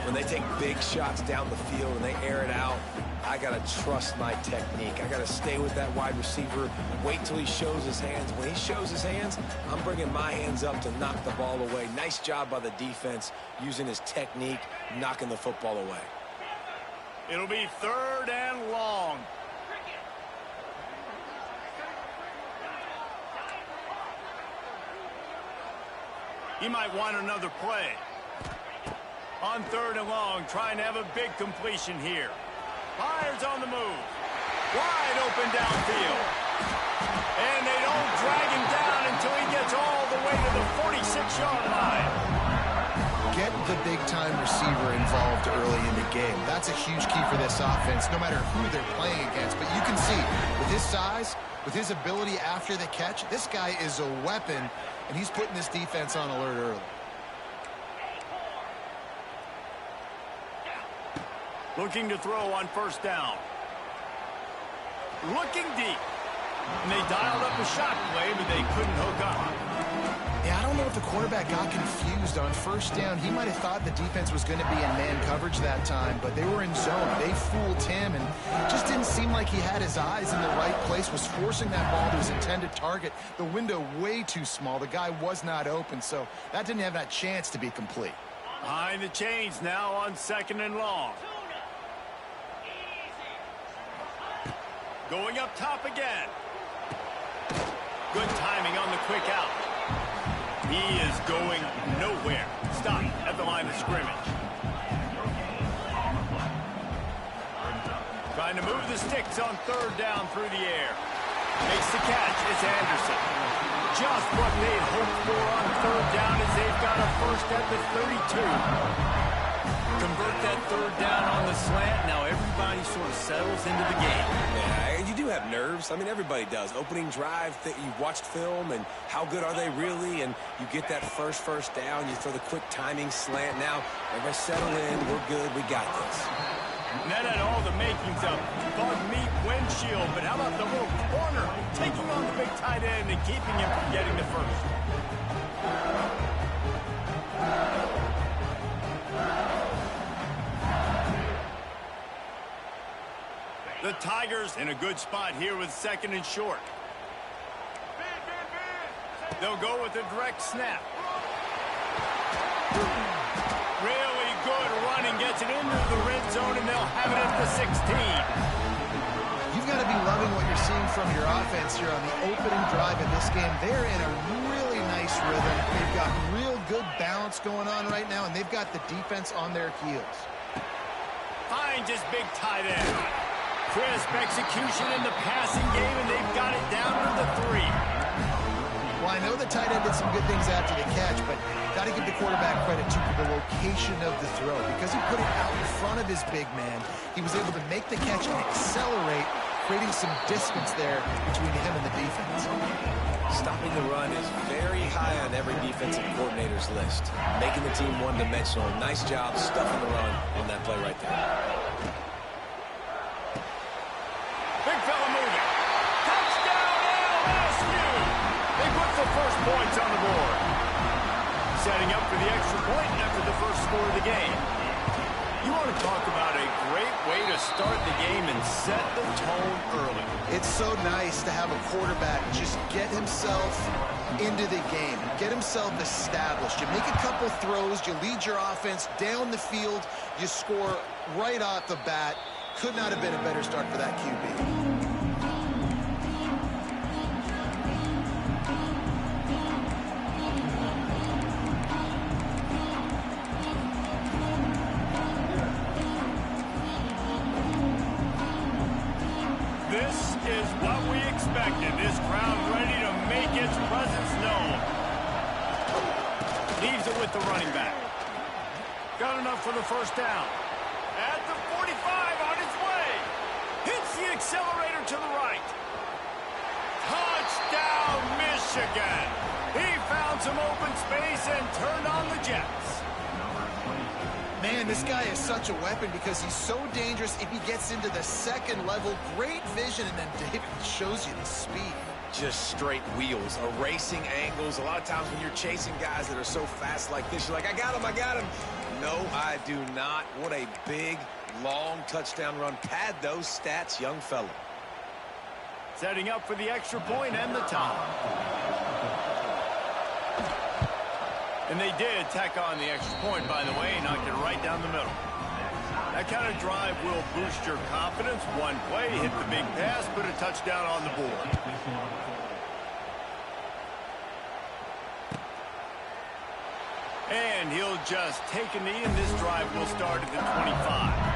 When they take big shots down the field and they air it out, I got to trust my technique. I got to stay with that wide receiver, wait till he shows his hands. When he shows his hands, I'm bringing my hands up to knock the ball away. Nice job by the defense using his technique, knocking the football away. It'll be third and long. He might want another play. On third and long, trying to have a big completion here. Fires on the move. Wide open downfield. And they don't drag him down until he gets all the way to the 46-yard line. Get the big-time receiver involved early in the game. That's a huge key for this offense, no matter who they're playing against. But you can see, with his size, with his ability after the catch, this guy is a weapon, and he's putting this defense on alert early. Looking to throw on first down. Looking deep. And they dialed up a shot play, but they couldn't hook up. Yeah, I don't know if the quarterback got confused on first down. He might have thought the defense was going to be in man coverage that time, but they were in zone. They fooled him, and it just didn't seem like he had his eyes in the right place, was forcing that ball to his intended target. The window way too small. The guy was not open, so that didn't have that chance to be complete. Behind the chains now on second and long. Going up top again. Good timing on the quick out. He is going nowhere. Stop at the line of scrimmage. Trying to move the sticks on third down through the air. Makes the catch. It's Anderson. Just what they'd hoped for on third down as they've got a first at the 32. Convert that third down on the slant. Now everybody sort of settles into the game. Yeah, you do have nerves. I mean, everybody does. Opening drive, you watched film, and how good are they really? And you get that first down. You throw the quick timing slant. Now, everybody settle in. We're good. We got this. And that had all the makings of bug meat windshield. But how about the little corner taking on the big tight end and keeping him from getting the first? The Tigers in a good spot here with second and short. They'll go with a direct snap. Really good running, gets it into the red zone, and they'll have it at the 16. You've got to be loving what you're seeing from your offense here on the opening drive of this game. They're in a really nice rhythm. They've got real good balance going on right now, and they've got the defense on their heels. Finds his big tight end. Crisp execution in the passing game, and they've got it down to the 3. Well, I know the tight end did some good things after the catch, but got to give the quarterback credit, too, for the location of the throw. Because he put it out in front of his big man, he was able to make the catch and accelerate, creating some distance there between him and the defense. Stopping the run is very high on every defensive coordinator's list. Making the team one-dimensional. Nice job stuffing the run on that play right there. Big fella moving. Touchdown, LSU! They put the first points on the board. Setting up for the extra point after the first score of the game. You want to talk about a great way to start the game and set the tone early. It's so nice to have a quarterback just get himself into the game, get himself established. You make a couple throws, you lead your offense down the field, you score right off the bat. Could not have been a better start for that QB. This is what we expected. This crowd ready to make its presence known. Leaves it with the running back. Got enough for the first down. At the 45 on his way. Hits the accelerator to the right. Touchdown, Michigan. He found some open space and turned on the Jets. Man, this guy is such a weapon because he's so dangerous if he gets into the second level. Great vision, and then David shows you the speed. Just straight wheels, erasing angles. A lot of times when you're chasing guys that are so fast like this, you're like, I got him, I got him. No, I do not. What a big, long touchdown run. Pad those stats, young fella. Setting up for the extra point and the tie. And they did tack on the extra point, by the way, knocked it right down the middle. That kind of drive will boost your confidence. One play, hit the big pass, put a touchdown on the board. And he'll just take a knee, and this drive will start at the 25.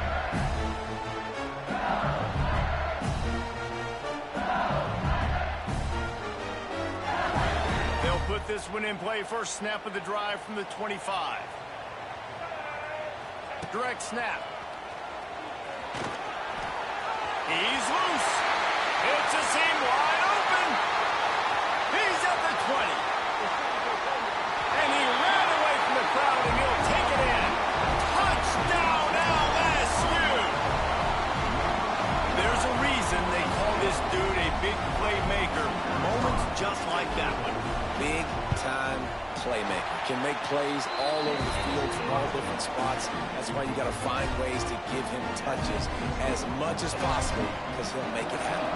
Put this one in play. First snap of the drive from the 25. Direct snap. He's loose. It's a seam wide open. He's at the 20. And he ran away from the crowd, and he'll take it in. Touchdown, LSU. There's a reason they call this dude a big playmaker. Moments just like that one. Big-time playmaker. Can make plays all over the field from all different spots. That's why you got to find ways to give him touches as much as possible because he'll make it happen.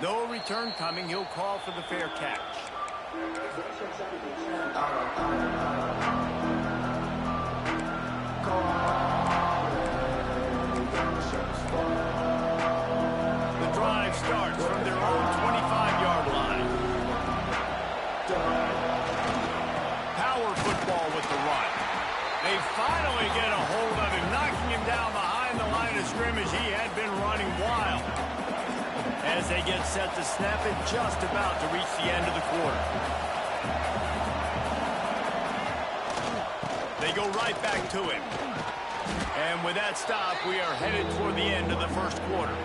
No return coming. He'll call for the fair catch. Starts from their own 25-yard line. Power football with the run. They finally get a hold of him, knocking him down behind the line of scrimmage. He had been running wild. As they get set to snap it, just about to reach the end of the quarter. They go right back to him. And with that stop, we are headed toward the end of the first quarter.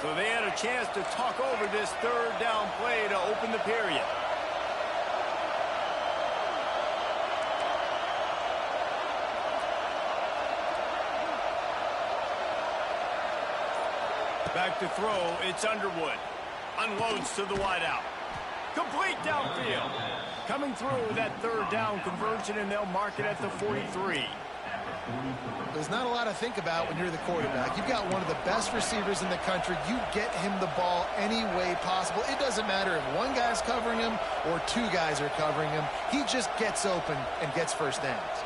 So they had a chance to talk over this third down play to open the period. Back to throw, it's Underwood. Unloads to the wideout. Complete downfield. Coming through that third down conversion, and they'll mark it at the 43. There's not a lot to think about when you're the quarterback. You've got one of the best receivers in the country. You get him the ball any way possible. It doesn't matter if one guy's covering him or two guys are covering him. He just gets open and gets first downs.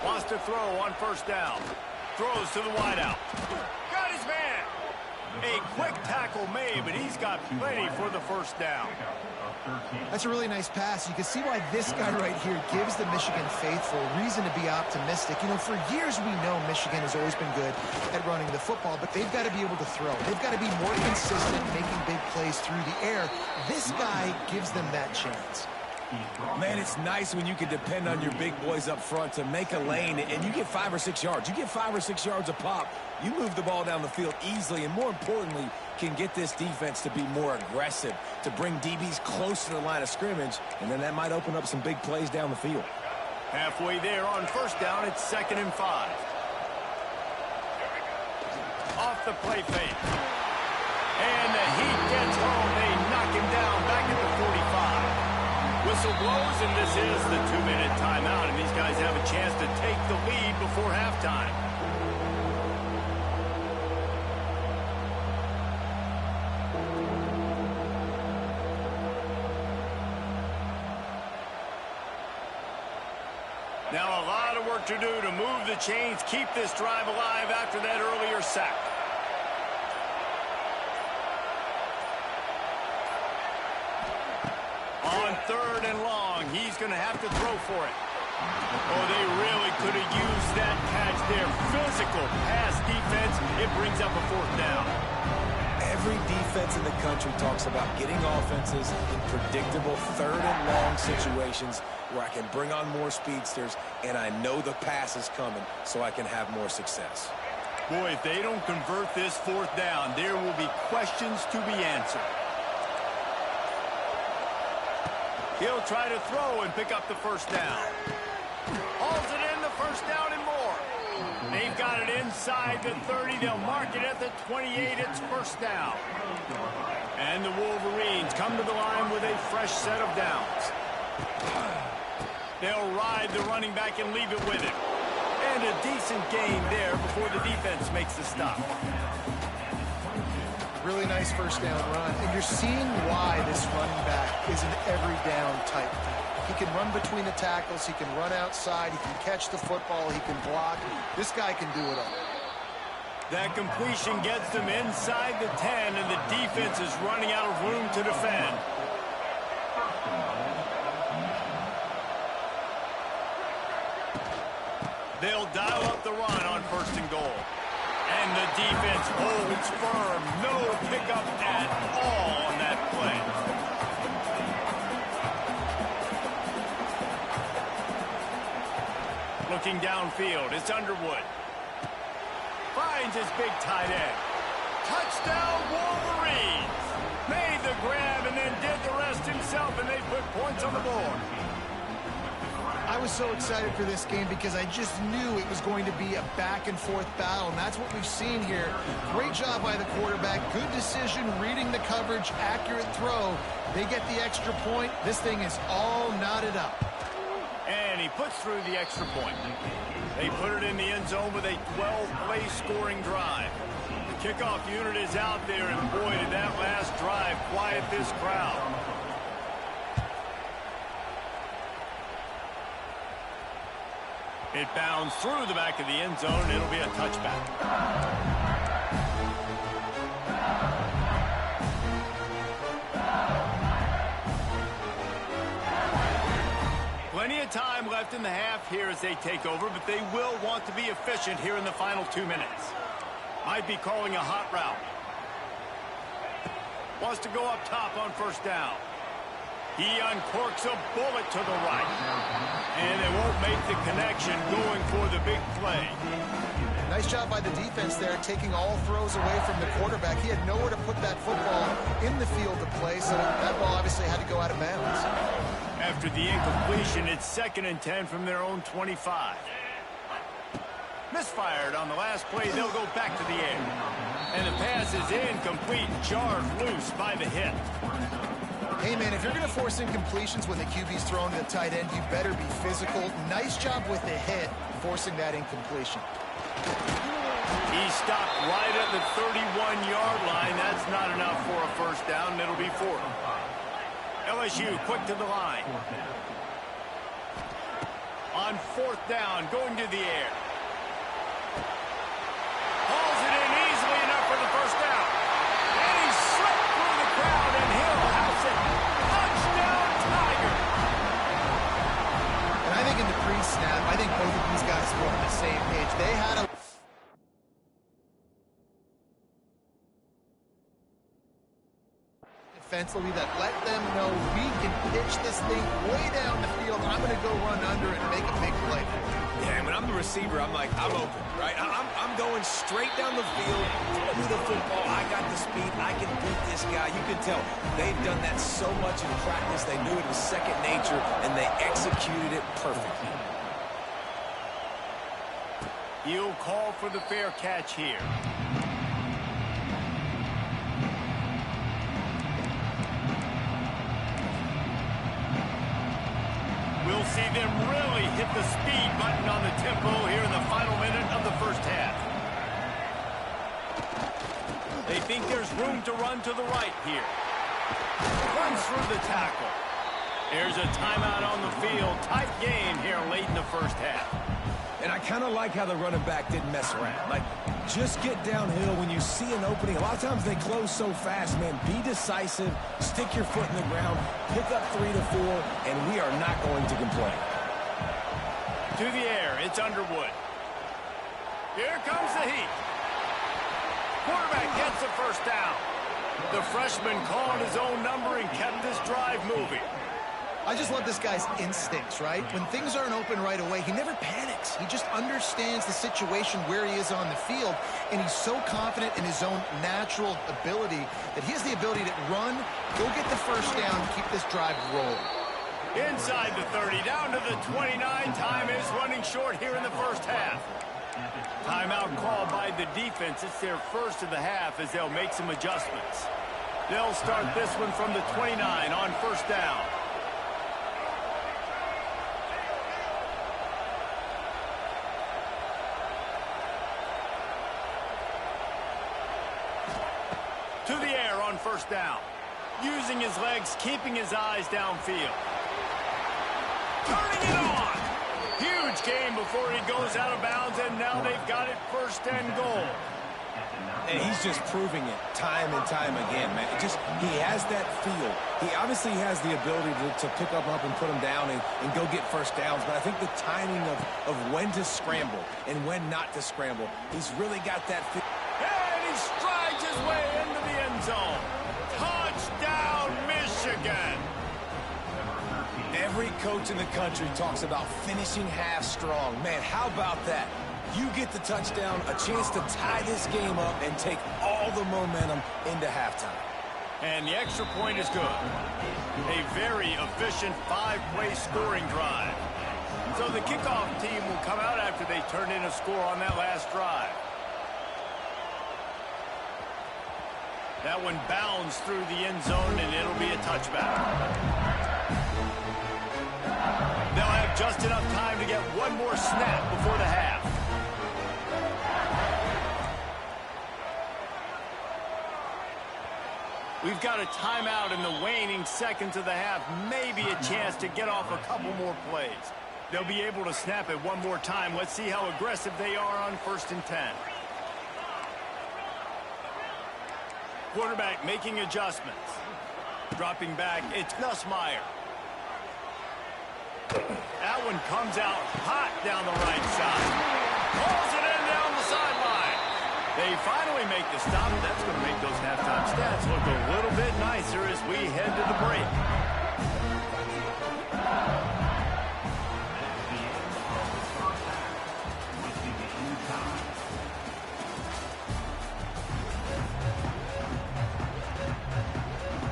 Wants to throw on first down. Throws to the wideout. Got his man. A quick tackle made, but he's got plenty for the first down. That's a really nice pass. You can see why this guy right here gives the Michigan faithful reason to be optimistic. You know, for years we know Michigan has always been good at running the football, but they've got to be able to throw. They've got to be more consistent, making big plays through the air. This guy gives them that chance. Man, it's nice when you can depend on your big boys up front to make a lane, and you get 5 or 6 yards. You get 5 or 6 yards a pop. You move the ball down the field easily, and more importantly, can get this defense to be more aggressive, to bring DBs close to the line of scrimmage, and then that might open up some big plays down the field. Halfway there on first down, it's 2nd and 5. Off the play fake. And the Heat gets home. They knock him down back at the 45. Whistle blows, and this is the 2-minute timeout, and these guys have a chance to take the lead before halftime. Now a lot of work to do to move the chains, keep this drive alive after that earlier sack. On 3rd and long, he's going to have to throw for it. Oh, they really could have used that catch there. Physical pass defense. It brings up a 4th down. Every defense in the country talks about getting offenses in predictable 3rd and long situations where I can bring on more speedsters and I know the pass is coming so I can have more success. Boy, if they don't convert this 4th down, there will be questions to be answered. He'll try to throw and pick up the first down. Hauls it in, the first down and more. They've got it inside the 30. They'll mark it at the 28. It's first down. And the Wolverines come to the line with a fresh set of downs. They'll ride the running back and leave it with him. And a decent gain there before the defense makes the stop. Really nice first down run, and you're seeing why this running back is an every down type. He can run between the tackles, he can run outside, he can catch the football, he can block. This guy can do it all. That completion gets them inside the 10, and the defense is running out of room to defend. They'll dial up the run on 1st and goal. And the defense holds firm. No pickup at all on that play. Looking downfield, it's Underwood. Finds his big tight end. Touchdown Wolverines! Made the grab and then did the rest himself, and they put points on the board. I was so excited for this game because I just knew it was going to be a back-and-forth battle, and that's what we've seen here. Great job by the quarterback. Good decision, reading the coverage, accurate throw. They get the extra point. This thing is all knotted up. And he puts through the extra point. They put it in the end zone with a 12-play scoring drive. The kickoff unit is out there, and boy, did that last drive quiet this crowd. It bounds through the back of the end zone, and it'll be a touchback. Plenty of time left in the half here as they take over, but they will want to be efficient here in the final 2 minutes. Might be calling a hot route. Wants to go up top on first down. He uncorks a bullet to the right. And they won't make the connection going for the big play. Nice job by the defense there, taking all throws away from the quarterback. He had nowhere to put that football in the field to play, so that ball obviously had to go out of bounds. After the incompletion, it's 2nd and 10 from their own 25. Misfired on the last play. They'll go back to the air. And the pass is incomplete, jarred loose by the hit. Hey, man, if you're going to force incompletions when the QB's throwing to the tight end, you better be physical. Nice job with the hit, forcing that incompletion. He stopped right at the 31-yard line. That's not enough for a first down. It'll be 4th. LSU quick to the line. On 4th down, going to the air. Hauls it in easily enough for the first down. And he slipped through the crowd, and Hill has it. Touchdown, Tiger. And I think in the pre-snap, I think both of these guys were on the same page. They had a defensively that let them know we can pitch this thing way down the field. I'm going to go run under it and make a big play. Yeah, and when I'm the receiver, I'm like, I'm open, right? I'm going straight down the field, throw me the football. I got the speed. I can beat this guy. You can tell they've done that so much in practice. They knew it was second nature, and they executed it perfectly. He'll call for the fair catch here. We'll see them really hit the speed button on the tempo here in the final minute of the first half. They think there's room to run to the right here. Runs through the tackle. There's a timeout on the field. Tight game here late in the first half. And I kind of like how the running back didn't mess around. Like, just get downhill when you see an opening. A lot of times they close so fast, man. Be decisive, stick your foot in the ground, pick up 3 to 4, and we are not going to complain. To the air, it's Underwood. Here comes the heat. Quarterback gets the first down. The freshman called his own number and kept this drive moving. I just love this guy's instincts, right? When things aren't open right away, he never panics. He just understands the situation where he is on the field, and he's so confident in his own natural ability that he has the ability to run, go get the first down, keep this drive rolling. Inside the 30, down to the 29. Time is running short here in the first half. Timeout called by the defense. It's their first of the half as they'll make some adjustments. They'll start this one from the 29 on first down. To the air on first down. Using his legs, keeping his eyes downfield. Turning it on. Huge game before he goes out of bounds, and now they've got it first and goal. And he's just proving it time and time again, man. He has that feel. He obviously has the ability to pick up and put him down and go get first downs, but I think the timing of when to scramble and when not to scramble, he's really got that feel. And he strides his way into the end zone. Touchdown, Michigan. Every coach in the country talks about finishing half strong. Man, how about that? You get the touchdown, a chance to tie this game up and take all the momentum into halftime. And the extra point is good. A very efficient 5-play scoring drive. So the kickoff team will come out after they turn in a score on that last drive. That one bounds through the end zone, and it'll be a touchback. They'll have just enough time to get one more snap before the half. We've got a timeout in the waning seconds of the half. Maybe a chance to get off a couple more plays. They'll be able to snap it one more time. Let's see how aggressive they are on 1st and 10. Quarterback making adjustments. Dropping back, it's Nussmeier. That one comes out hot down the right side. Pulls it in down the sideline. They finally make the stop. That's going to make those halftime stats look a little bit nicer as we head to the break.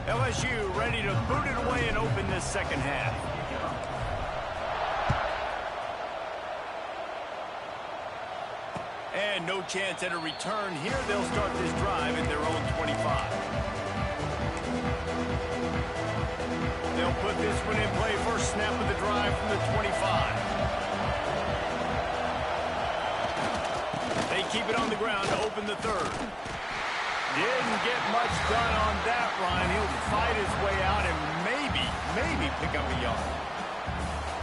LSU ready to boot it away and open this second half. And no chance at a return here. They'll start this drive at their own 25. They'll put this one in play. First snap of the drive from the 25. They keep it on the ground to open the third. Didn't get much done on that run. He'll fight his way out and maybe pick up a yard.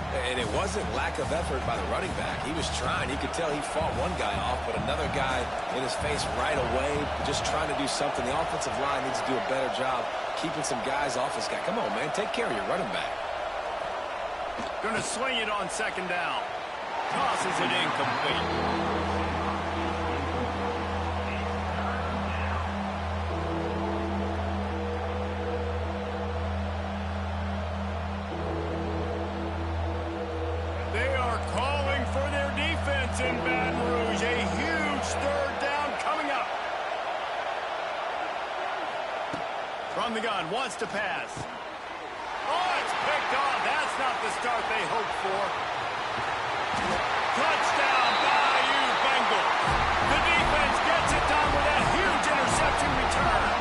And it wasn't lack of effort by the running back. He was trying. You could tell he fought one guy off, but another guy in his face right away, just trying to do something. The offensive line needs to do a better job keeping some guys off this guy. Come on, man. Take care of your running back. Going to swing it on second down. Tosses it incomplete. In Baton Rouge, a huge third down coming up. From the gun, wants to pass. Oh, it's picked off. That's not the start they hoped for. Touchdown, Bayou Bengals. The defense gets it done with a huge interception return.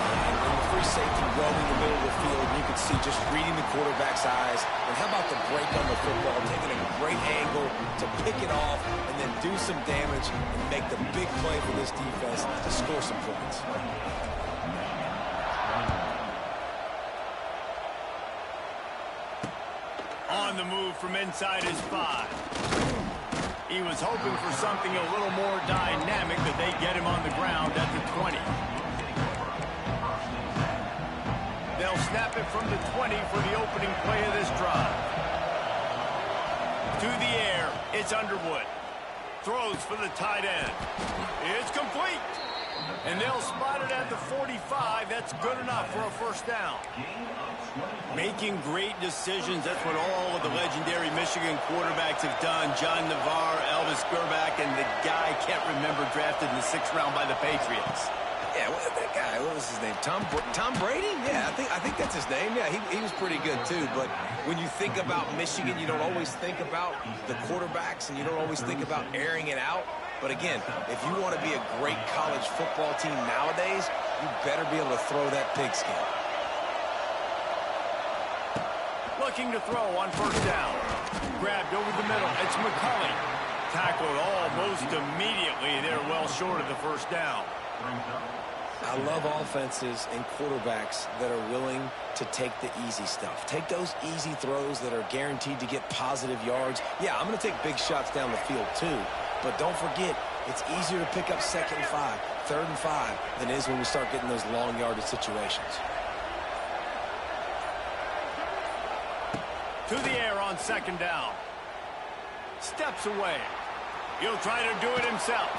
And the free safety roaming the middle of the field, you can see just reading the quarterback's eyes. And how about the break on the football, taking a great angle to pick it off and then do some damage and make the big play for this defense to score some points. On the move from inside his 5. He was hoping for something a little more dynamic, that they get him on the ground at the 20. They'll snap it from the 20 for the opening play of this drive. To the air, it's Underwood. Throws for the tight end. It's complete. And they'll spot it at the 45. That's good enough for a first down. Making great decisions. That's what all of the legendary Michigan quarterbacks have done. John Navarre, Elvis Grbac, and the guy I can't remember, drafted in the 6th round by the Patriots. Yeah, that guy, what was his name? Tom Brady? Yeah, I think that's his name. Yeah, he was pretty good too. But when you think about Michigan, you don't always think about the quarterbacks, and you don't always think about airing it out. But again, if you want to be a great college football team nowadays, you better be able to throw that pigskin. Looking to throw on first down. Grabbed over the middle. It's McCulley. Tackled almost immediately. They're well short of the first down. I love offenses and quarterbacks that are willing to take the easy stuff. Take those easy throws that are guaranteed to get positive yards. Yeah, I'm going to take big shots down the field too. But don't forget, it's easier to pick up 2nd and 5, 3rd and 5 than it is when we start getting those long yardage situations. To the air on second down. Steps away. He'll try to do it himself.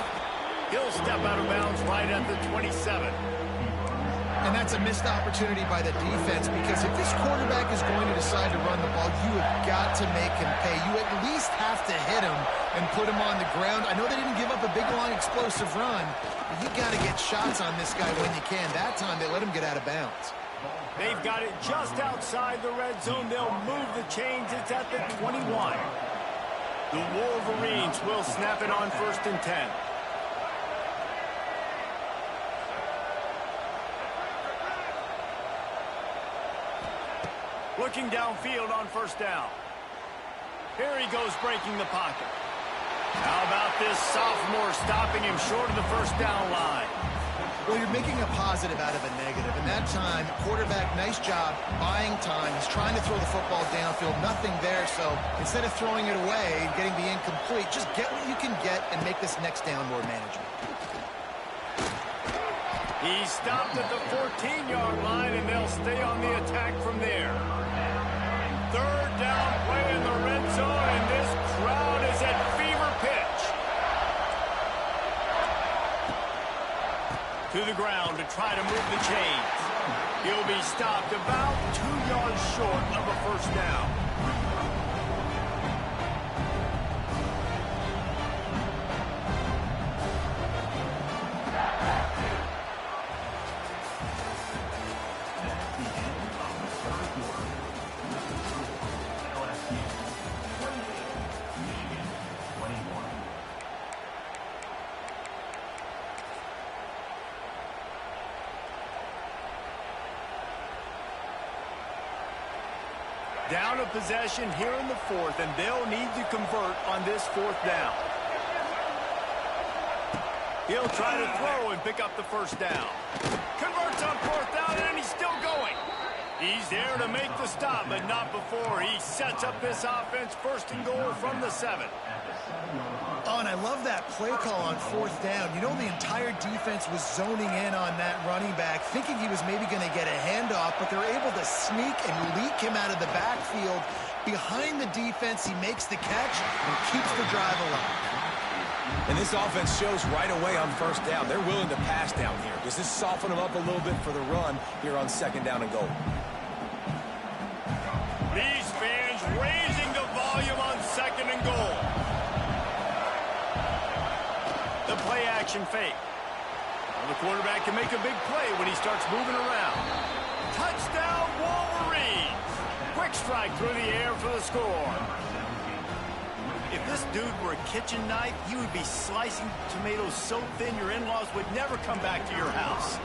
He'll step out of bounds right at the 27. And that's a missed opportunity by the defense, because if this quarterback is going to decide to run the ball, you have got to make him pay. You at least have to hit him and put him on the ground. I know they didn't give up a big, long, explosive run, but you got to get shots on this guy when you can. That time, they let him get out of bounds. They've got it just outside the red zone. They'll move the chains. It's at the 21. The Wolverines will snap it on 1st and 10. Looking downfield on first down. Here he goes, breaking the pocket. How about this sophomore stopping him short of the first down line? Well, you're making a positive out of a negative. And that time, quarterback, nice job buying time. He's trying to throw the football downfield. Nothing there. So instead of throwing it away and getting the incomplete, just get what you can get and make this next down more manageable. He stopped at the 14-yard line, and they'll stay on the attack from there. 3rd down play in the red zone, and this crowd is at fever pitch. To the ground to try to move the chains. He'll be stopped about 2 yards short of a first down. Down a possession here in the 4th, and they'll need to convert on this 4th down. He'll try to throw and pick up the first down. Converts on 4th down, and he's still going. He's there to make the stop, but not before. He sets up this offense first and goal from the 7. Oh, and I love that play call on 4th down. You know, the entire defense was zoning in on that running back, thinking he was maybe going to get a handoff, but they're able to sneak and leak him out of the backfield. Behind the defense, he makes the catch and keeps the drive alive. And this offense shows right away on 1st down. They're willing to pass down here. Does this soften them up a little bit for the run here on 2nd down and goal? These fans raising the volume on 2nd and goal. The play action fake. Well, the quarterback can make a big play when he starts moving around. Touchdown Wolverines! Quick strike through the air for the score. If this dude were a kitchen knife, he would be slicing tomatoes so thin your in-laws would never come back to your house.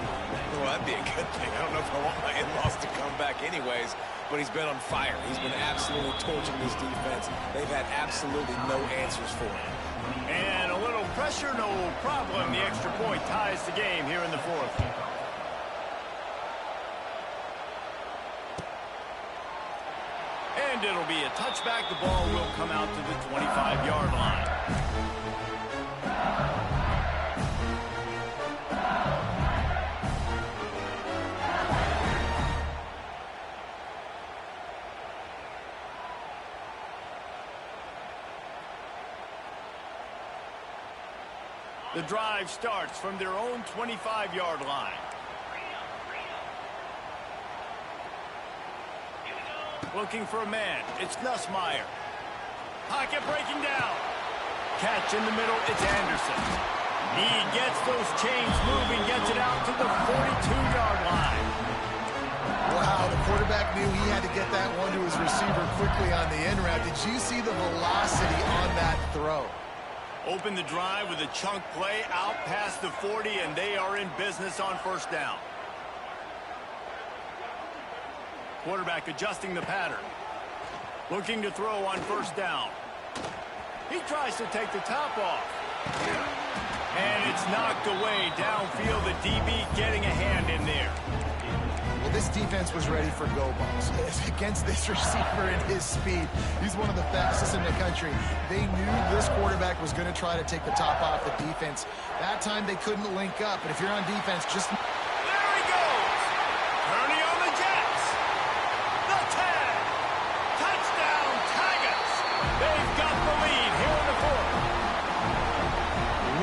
Well, that'd be a good thing. I don't know if I want my in-laws to come back anyways, but he's been on fire. He's been absolutely torching this defense. They've had absolutely no answers for him. And a little pressure, no problem. The extra point ties the game here in the 4th. And it'll be a touchback. The ball will come out to the 25-yard line. The drive starts from their own 25-yard line. Looking for a man. It's Nussmeier. Pocket breaking down. Catch in the middle. It's Anderson. He gets those chains moving, gets it out to the 42-yard line. Wow, the quarterback knew he had to get that one to his receiver quickly on the in route. Did you see the velocity on that throw? Open the drive with a chunk play out past the 40, and they are in business on 1st down. Quarterback adjusting the pattern. Looking to throw on 1st down. He tries to take the top off. And it's knocked away downfield. The DB getting a hand in there. Well, this defense was ready for go balls. Against this receiver and his speed, he's one of the fastest in the country. They knew this quarterback was going to try to take the top off the defense. That time they couldn't link up, but if you're on defense, just... There he goes! Turning on the Jets! The 10! Touchdown, Tigers! They've got the lead here in the 4th.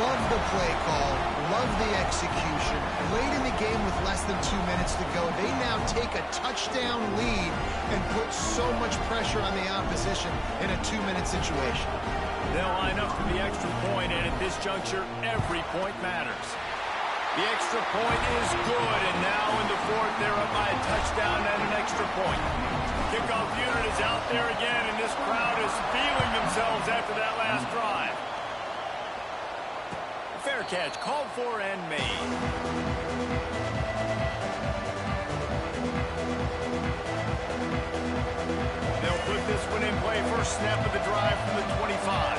Love the play call. Love the execution. Late in the game with less than 2 minutes to go, they now take a touchdown lead and put so much pressure on the opposition in a 2-minute situation. They'll line up for the extra point, and at this juncture, every point matters. The extra point is good, and now in the 4th, they're up by a touchdown and an extra point. Kickoff unit is out there again, and this crowd is feeling themselves after that last drive. Fair catch, called for and made. They'll put this one in play. First snap of the drive from the 25.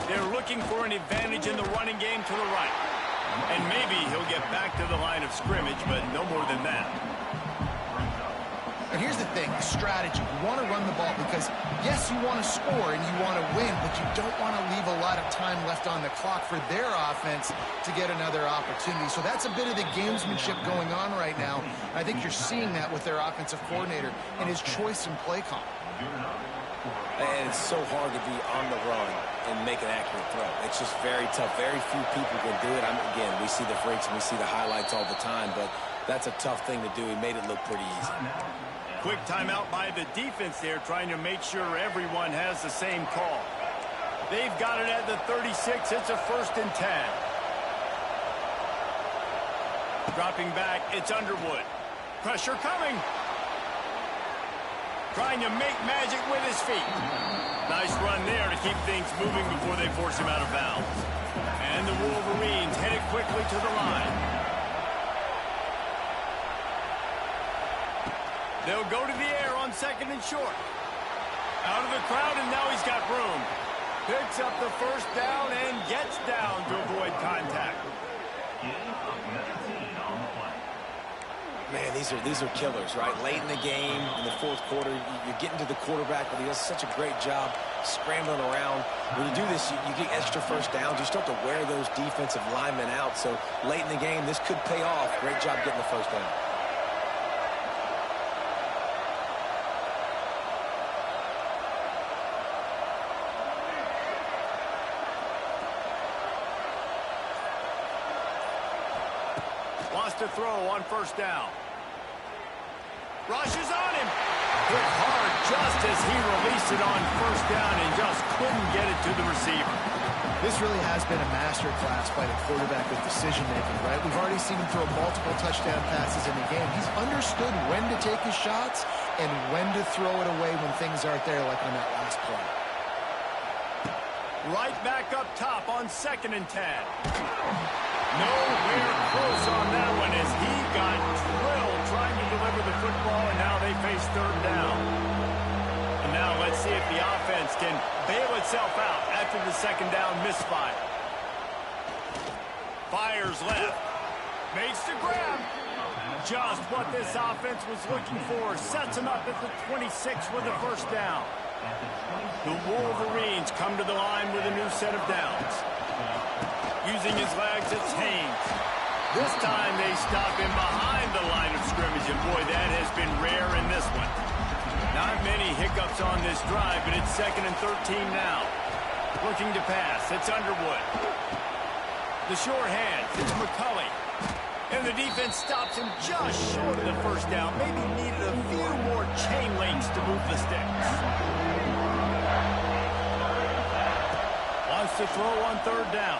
They're looking for an advantage in the running game to the right. And maybe he'll get back to the line of scrimmage, but no more than that. And here's the thing, the strategy. You want to run the ball because, yes, you want to score and you want to win, but you don't want to leave a lot of time left on the clock for their offense to get another opportunity. So that's a bit of the gamesmanship going on right now. I think you're seeing that with their offensive coordinator and his choice in play call. And it's so hard to be on the run and make an accurate throw. It's just very tough. Very few people can do it. Again, we see the freaks and we see the highlights all the time, but that's a tough thing to do. He made it look pretty easy. Quick timeout by the defense there, trying to make sure everyone has the same call. They've got it at the 36. It's a 1st and 10. Dropping back, it's Underwood. Pressure coming. Trying to make magic with his feet. Nice run there to keep things moving before they force him out of bounds. And the Wolverines headed quickly to the line. They'll go to the air on 2nd and short. Out of the crowd, and now he's got room. Picks up the first down and gets down to avoid contact. Man, these are killers, right? Late in the game, in the fourth quarter, you're getting to the quarterback, but he does such a great job scrambling around. When you do this, you get extra first downs. You start to wear those defensive linemen out. So late in the game, this could pay off. Great job getting the first down. Wants to throw on first down. Rushes on him. Hit hard just as he released it on first down and just couldn't get it to the receiver. This really has been a master class by the quarterback with decision-making, right? We've already seen him throw multiple touchdown passes in the game. He's understood when to take his shots and when to throw it away when things aren't there, like on that last play. Right back up top on 2nd and 10. Nowhere close on that one as he got drilled trying to deliver the football, and now they face 3rd down. And now let's see if the offense can bail itself out after the 2nd down misfire. Fires left. Makes the grab. Just what this offense was looking for. Sets him up at the 26 with the first down. The Wolverines come to the line with a new set of downs. Using his legs, it's Haynes. This time they stop him behind the line of scrimmage, and boy, that has been rare in this one. Not many hiccups on this drive, but it's 2nd and 13 now. Looking to pass, it's Underwood. The short hand, it's McCulley. And the defense stops him just short of the first down. Maybe needed a few more chain links to move the sticks. Wants to throw on 3rd down.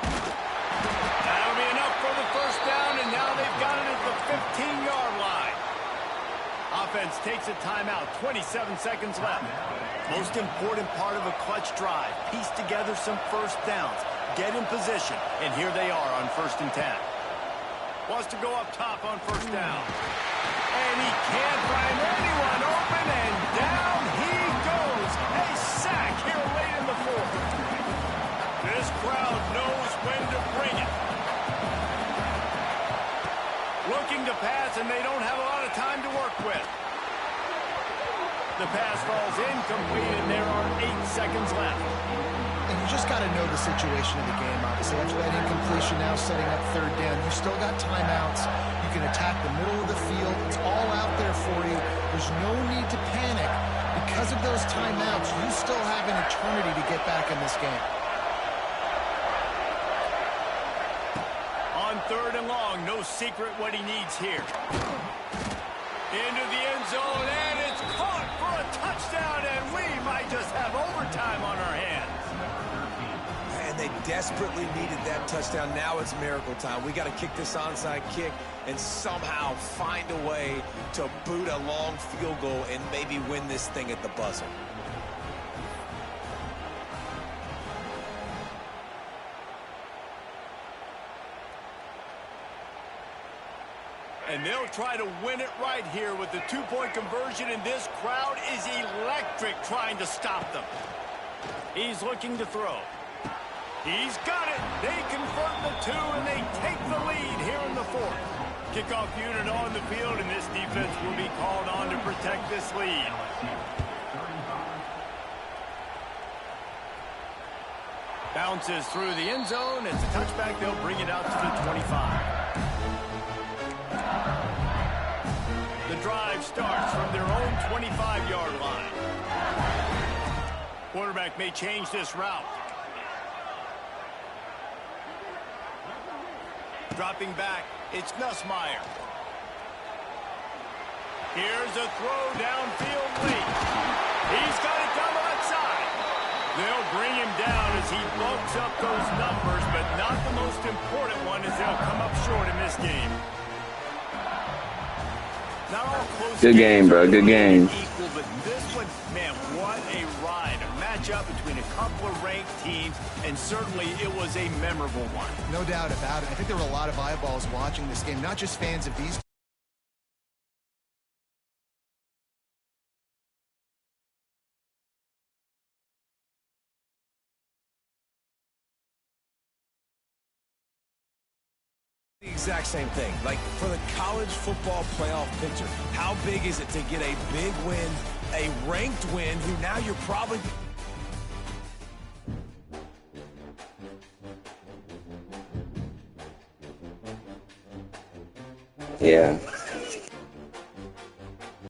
That'll be enough for the first down, and now they've got it at the 15-yard line. Offense takes a timeout, 27 seconds left. Most important part of a clutch drive, piece together some first downs, get in position, and here they are on 1st and 10. Wants to go up top on first down. And he can't find anyone open, and down he goes. A sack here late in the 4th. This crowd knows when to bring it. Looking to pass, and they don't have a lot of time to work with. The pass falls incomplete, and there are 8 seconds left. And you just got to know the situation of the game, obviously. After that incompletion, now setting up 3rd down. You've still got timeouts. You can attack the middle of the field. It's all out there for you. There's no need to panic. Because of those timeouts, you still have an eternity to get back in this game. On 3rd and long, no secret what he needs here. Into the end zone, and it's caught for a touchdown, and we might just have overtime on our hands. And they desperately needed that touchdown. Now it's miracle time. We got to kick this onside kick and somehow find a way to boot a long field goal and maybe win this thing at the buzzer. And they'll try to win it right here with the 2-point conversion, and this crowd is electric trying to stop them. He's looking to throw. He's got it. They convert the 2, and they take the lead here in the 4th. Kickoff unit on the field, and this defense will be called on to protect this lead. Bounces through the end zone. It's a touchback. They'll bring it out to the 25. The drive starts from their own 25-yard line. Quarterback may change this route. Dropping back, it's Nussmeier. Here's a throw downfield late. He's got it down the left side. They'll bring him down as he bulks up those numbers, but not the most important one as they'll come up short in this game. Good game, bro. Good game. Equal, but this one, man, what a ride. A matchup between a couple of ranked teams, and certainly it was a memorable one. No doubt about it. I think there were a lot of eyeballs watching this game, not just fans of these exact same thing. Like, for the college football playoff picture, how big is it to get a big win, a ranked win, who now you're probably... Yeah.